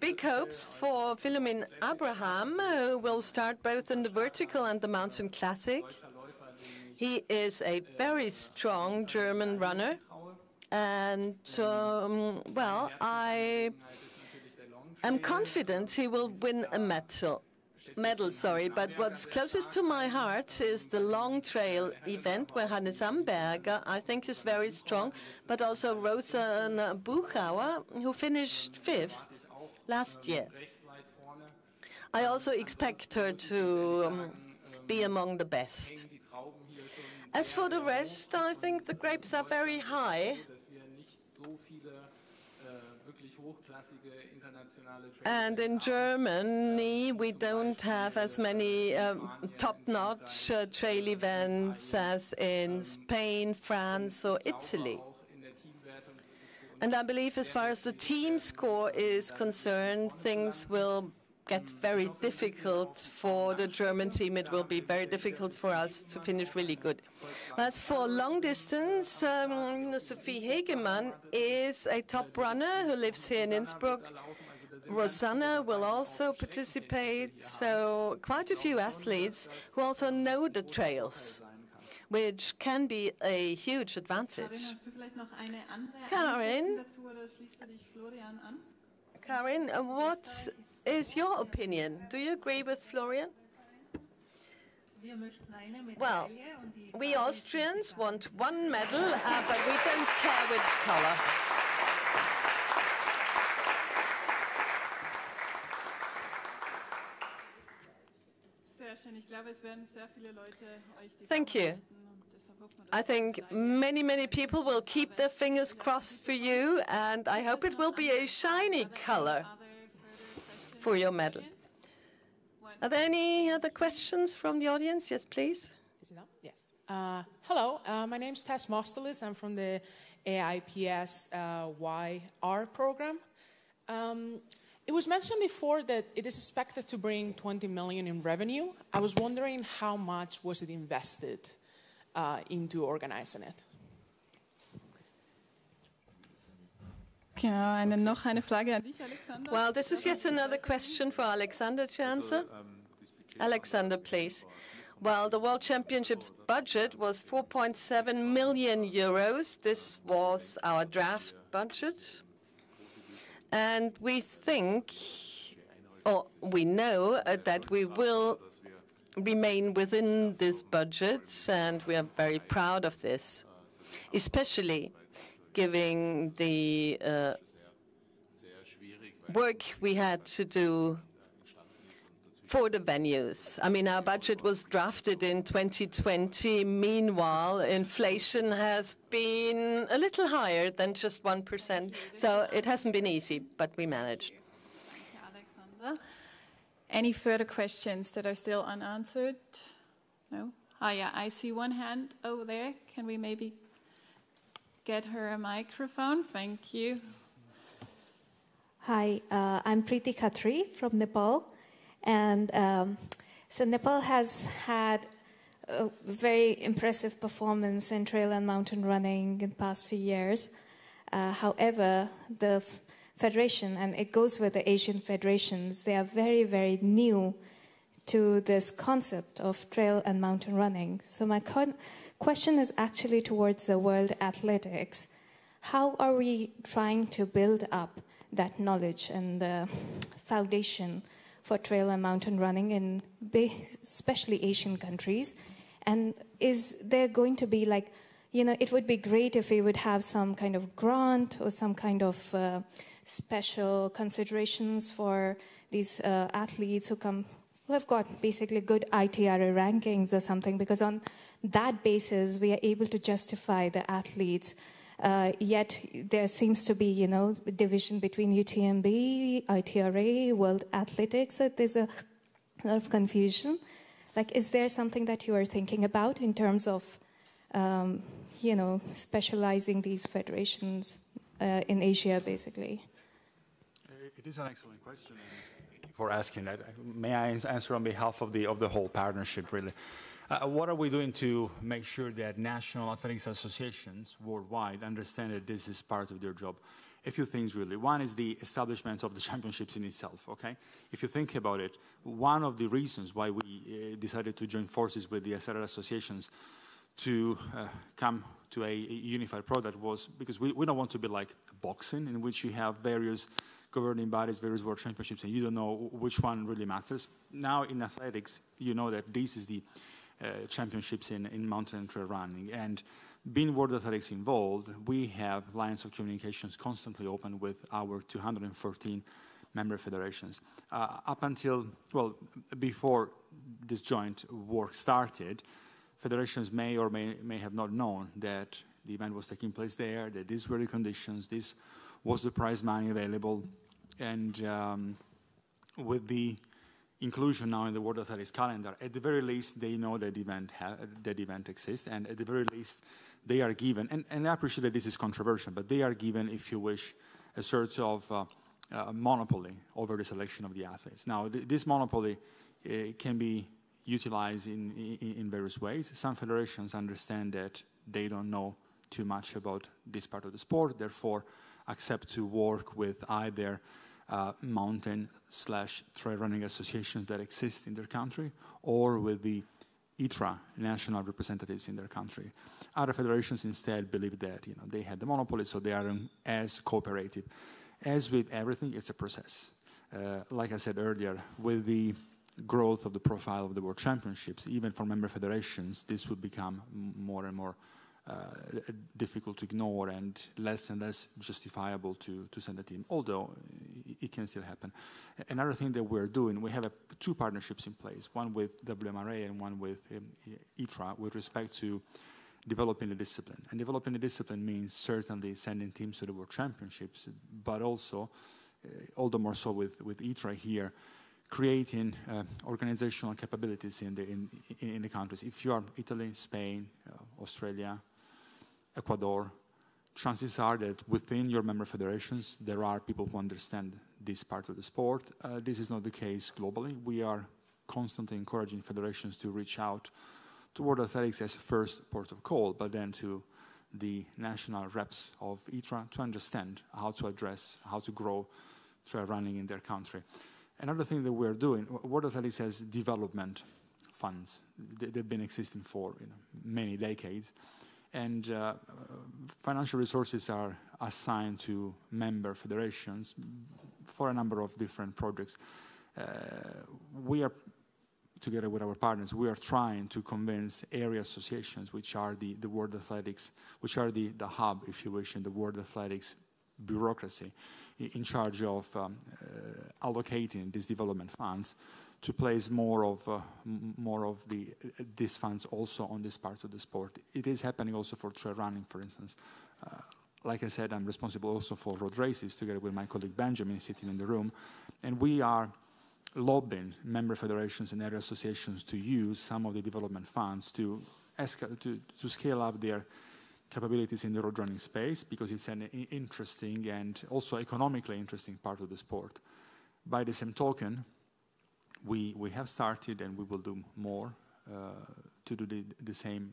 big hopes for Philemon Abraham, who will start both in the vertical and the mountain classic. He is a very strong German runner, And, well, I am confident he will win a medal, but what's closest to my heart is the long trail event where Hannes Amberger, I think, is very strong, but also Rosa Buchauer, who finished 5th last year. I also expect her to be among the best. As for the rest, I think the grapes are very high. And in Germany, we don't have as many top-notch trail events as in Spain, France, or Italy. And I believe as far as the team score is concerned, things will get very difficult for the German team. It will be very difficult for us to finish really good. As for long distance, Sophie Hegemann is a top runner who lives here in Innsbruck. Rosanna will also participate, so quite a few athletes who also know the trails, which can be a huge advantage. Karin, what is your opinion? Do you agree with Florian? Well, we Austrians want one medal, but we don't care which color. Thank you. I think many people will keep their fingers crossed for you, and I hope it will be a shiny color for your medal. Are there any other questions from the audience? Yes, please. Is it on? Yes. Hello, my name is Tess Mostelis. I'm from the AIPS YR program. It was mentioned before that it is expected to bring 20 million in revenue. I was wondering how much was it invested into organizing it? Well, this is yet another question for Alexander to answer. Alexander, please. Well, the World Championships budget was 4.7 million euros. This was our draft budget. And we think, or we know, that we will remain within this budget, and we are very proud of this, especially given the work we had to do for the venues. I mean, our budget was drafted in 2020. Meanwhile, inflation has been a little higher than just 1%. So it hasn't been easy, but we managed. Alexander. Any further questions that are still unanswered? No? Yeah, I see one hand over there. Can we maybe get her a microphone? Thank you. Hi, I'm Preeti Khatri from Nepal. And so Nepal has had a very impressive performance in trail and mountain running in the past few years. However, the federation, and it goes with the Asian federations, they are very, very new to this concept of trail and mountain running. So my question is actually towards the world athletics. How are we trying to build up that knowledge and the foundation for trail and mountain running in especially Asian countries? And is there going to be like, it would be great if we would have some kind of grant or some kind of special considerations for these athletes who have got basically good ITRA rankings or something, because on that basis we are able to justify the athletes. Yet there seems to be, division between UTMB, ITRA, World Athletics. So there's a lot of confusion. Like, is there something that you are thinking about in terms of, specializing these federations in Asia, basically? It is an excellent question. Thank you for asking that. May I answer on behalf of the whole partnership, really? What are we doing to make sure that national athletics associations worldwide understand that this is part of their job? A few things, really. One is the establishment of the championships in itself, okay? If you think about it, one of the reasons why we decided to join forces with the athletic associations to come to a unified product was because we don't want to be like boxing, in which you have various governing bodies, various world championships, and you don't know which one really matters. Now in athletics, you know that this is the championships in mountain and trail running. And being World Athletics involved, we have lines of communications constantly open with our 214 member federations. Up until, well, before this joint work started, federations may or may have not known that the event was taking place there, that these were the conditions, this was the prize money available, and with the inclusion now in the World Athletics calendar, at the very least they know that the event exists, and at the very least they are given, and I appreciate that this is controversial, but they are given, if you wish, a sort of monopoly over the selection of the athletes. Now, this monopoly can be utilized in various ways. Some federations understand that they don't know too much about this part of the sport, therefore accept to work with either mountain/trail running associations that exist in their country, or with the ITRA national representatives in their country. Other federations instead believe that they had the monopoly, so they aren't as cooperative. As with everything, it's a process. Like I said earlier, with the growth of the profile of the World Championships, even for member federations, this would become more and more difficult to ignore and less justifiable to send a team, although it can still happen. Another thing that we're doing, we have two partnerships in place, one with WMRA and one with ITRA, with respect to developing the discipline. And developing the discipline means certainly sending teams to the World Championships, but also, all the more so with ITRA here, creating organizational capabilities in the countries. If you are Italy, Spain, Australia, Ecuador, chances are that within your member federations there are people who understand this part of the sport. This is not the case globally. We are constantly encouraging federations to reach out to World Athletics as first port of call, but then to the national reps of ITRA to understand how to address, how to grow trail running in their country. Another thing that we're doing, World Athletics has development funds. They've been existing for many decades, and financial resources are assigned to member federations for a number of different projects. We are, together with our partners, we are trying to convince area associations, which are the World Athletics, which are the hub, if you wish, in the World Athletics bureaucracy, in charge of allocating these development funds, to place more of these funds also on this part of the sport. It is happening also for trail running, for instance. Like I said, I'm responsible also for road races, together with my colleague Benjamin sitting in the room, and we are lobbying member federations and area associations to use some of the development funds to scale up their capabilities in the road running space, because it's an interesting and also economically interesting part of the sport. By the same token, we have started, and we will do more to do the same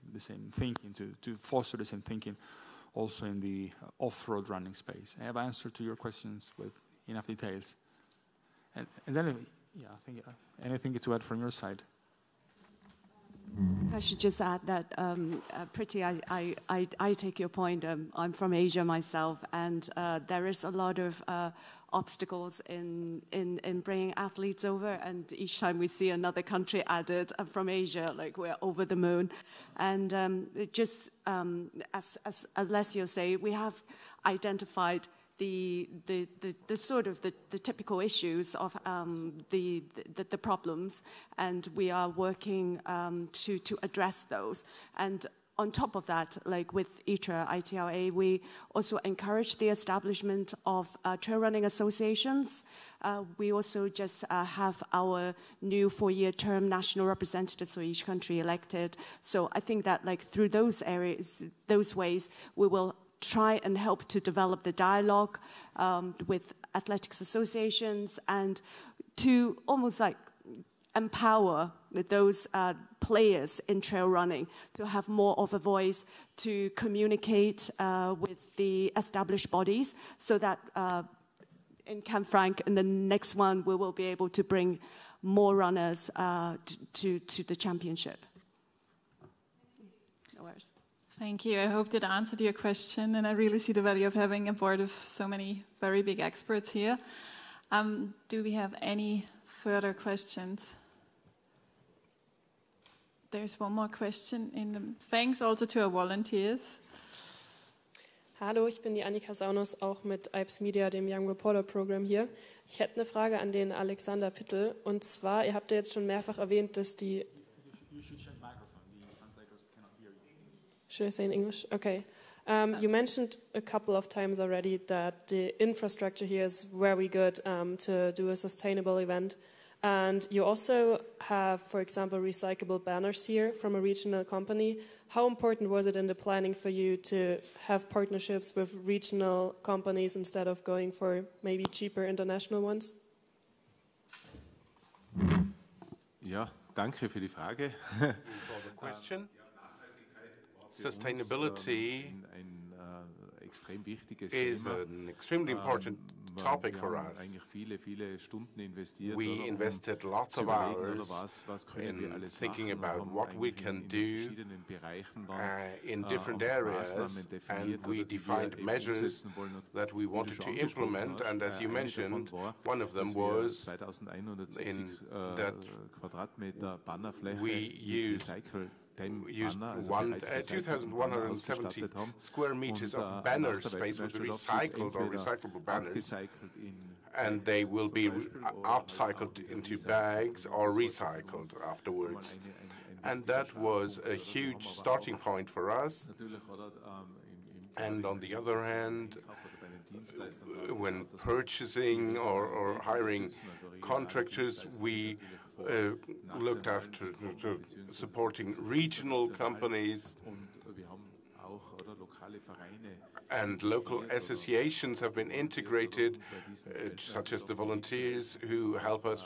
thinking, to foster the same thinking also in the off-road running space. I have answered to your questions with enough details. And then, yeah, I think anything to add from your side? I should just add that, Priti, I take your point. I'm from Asia myself, and there is a lot of obstacles in bringing athletes over, and each time we see another country added from Asia, like, we're over the moon. And just as Alessio say, we have identified the sort of the typical issues of the problems, and we are working to address those. And on top of that, like with ITRA, we also encourage the establishment of trail running associations. We also just have our new 4-year term national representatives for each country elected. So I think that, like, through those areas, those ways, we will try and help to develop the dialogue with athletics associations, and to almost like empower those players in trail running to have more of a voice, to communicate with the established bodies, so that in Camp Frank, in the next one, we will be able to bring more runners to the championship. No worries. Thank you. I hope that answered your question, and I really see the value of having a board of so many very big experts here. Do we have any further questions? There's one more question. Thanks also to our volunteers. Hallo, ich bin die Annika Saunus, auch mit IPS Media, dem Young Reporter Program hier. Ich hätte eine Frage an den Alexander Pittel. Und zwar, ihr habt ja jetzt schon mehrfach erwähnt, dass die... Should I say in English? Okay. You mentioned a couple of times already that the infrastructure here is very good to do a sustainable event. And you also have, for example, recyclable banners here from a regional company. How important was it in the planning for you to have partnerships with regional companies instead of going for maybe cheaper international ones? Ja, danke für die Frage. For the question. Sustainability is an extremely important topic for us. We invested lots of hours in thinking about what we can do in different areas, and we defined measures that we wanted to implement, and as you mentioned, one of them was in that we used 2,170 square meters of banner space with recycled or recyclable banners, and they will be upcycled into bags or recycled afterwards. And that was a huge starting point for us. And on the other hand, when purchasing or hiring contractors, we looked after supporting regional companies, and local associations have been integrated, such as the volunteers who help us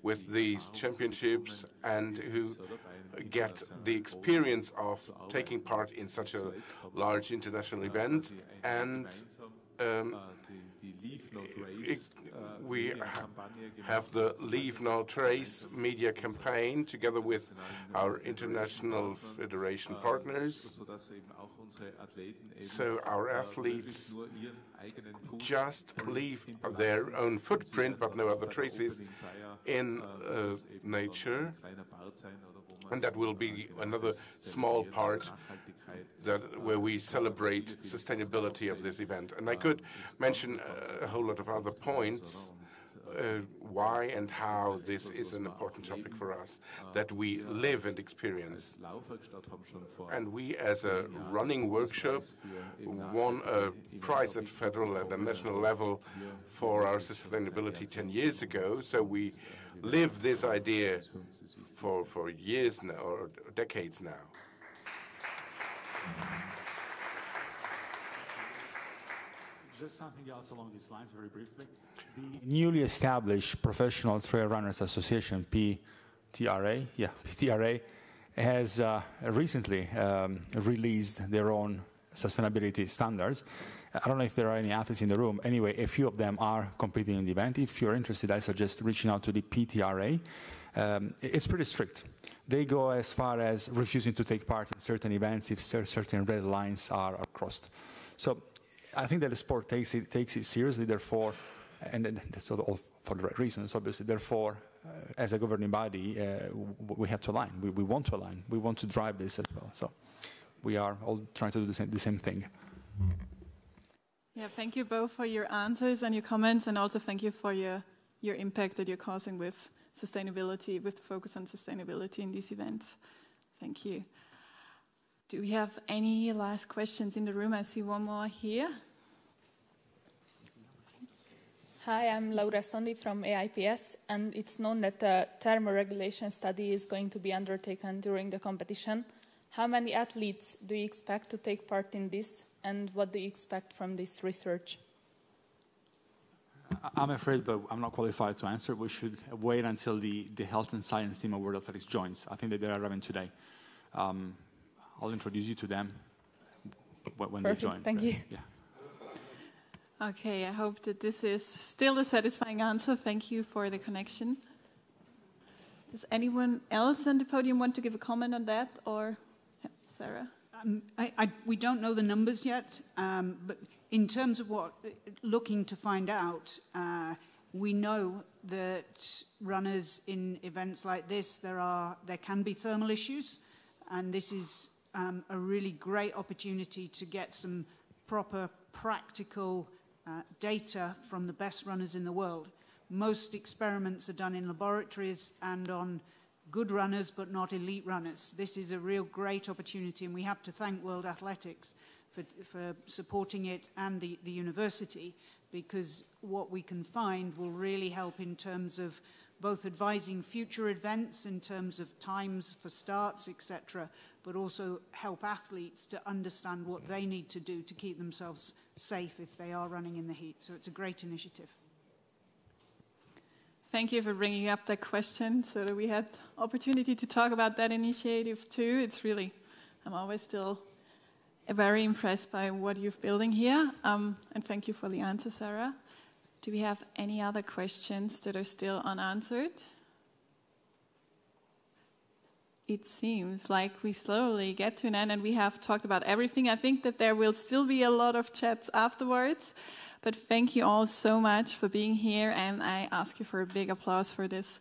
with these championships and who get the experience of taking part in such a large international event. And we have the Leave No Trace media campaign together with our international federation partners. So our athletes just leave their own footprint, but no other traces in nature. And that will be another small part where we celebrate sustainability of this event. And I could mention a whole lot of other points, why and how this is an important topic for us, that we live and experience. And we, as a running workshop, won a prize at federal and national level for our sustainability 10 years ago. So we live this idea for years now, or decades now. Just something else along these lines, very briefly. The newly established Professional Trail Runners Association, PTRA, has recently released their own sustainability standards. I don't know if there are any athletes in the room. Anyway, a few of them are competing in the event. If you're interested, I suggest reaching out to the PTRA. It's pretty strict. They go as far as refusing to take part in certain events if certain red lines are crossed. So I think that the sport takes it seriously, therefore, and that's all for the right reasons, obviously. Therefore, as a governing body, we have to align. We want to align. We want to drive this as well. So we are all trying to do the same thing. Yeah, thank you both for your answers and your comments, and also thank you for your impact that you're causing with sustainability, with the focus on sustainability in these events. Thank you. Do we have any last questions in the room? I see one more here. Hi, I'm Laura Sondi from AIPS, and it's known that a thermoregulation study is going to be undertaken during the competition. How many athletes do you expect to take part in this, and what do you expect from this research? I'm afraid, but I'm not qualified to answer. We should wait until the Health and Science team of World Athletics joins. I think that they are arriving today. I'll introduce you to them when they join. Thank you. Yeah. Okay, I hope that this is still a satisfying answer. Thank you for the connection. Does anyone else on the podium want to give a comment on that, or Sarah? We don't know the numbers yet, but in terms of looking to find out, we know that runners in events like this, there can be thermal issues, and this is a really great opportunity to get some proper practical data from the best runners in the world. Most experiments are done in laboratories and on good runners but not elite runners. This is a real great opportunity, and we have to thank World Athletics for supporting it and the university, because what we can find will really help in terms of both advising future events in terms of times for starts, etc., but also help athletes to understand what they need to do to keep themselves safe if they are running in the heat. So it's a great initiative. Thank you for bringing up that question so that we had opportunity to talk about that initiative too. It's really, I'm always still very impressed by what you're building here. And thank you for the answer, Sarah. Do we have any other questions that are still unanswered? It seems like we slowly get to an end and we have talked about everything. I think that there will still be a lot of chats afterwards. But thank you all so much for being here, and I ask you for a big applause for this.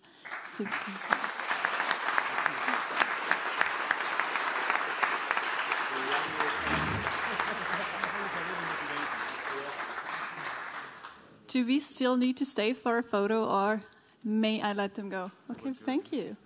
Do we still need to stay for a photo, or may I let them go? Okay, thank you.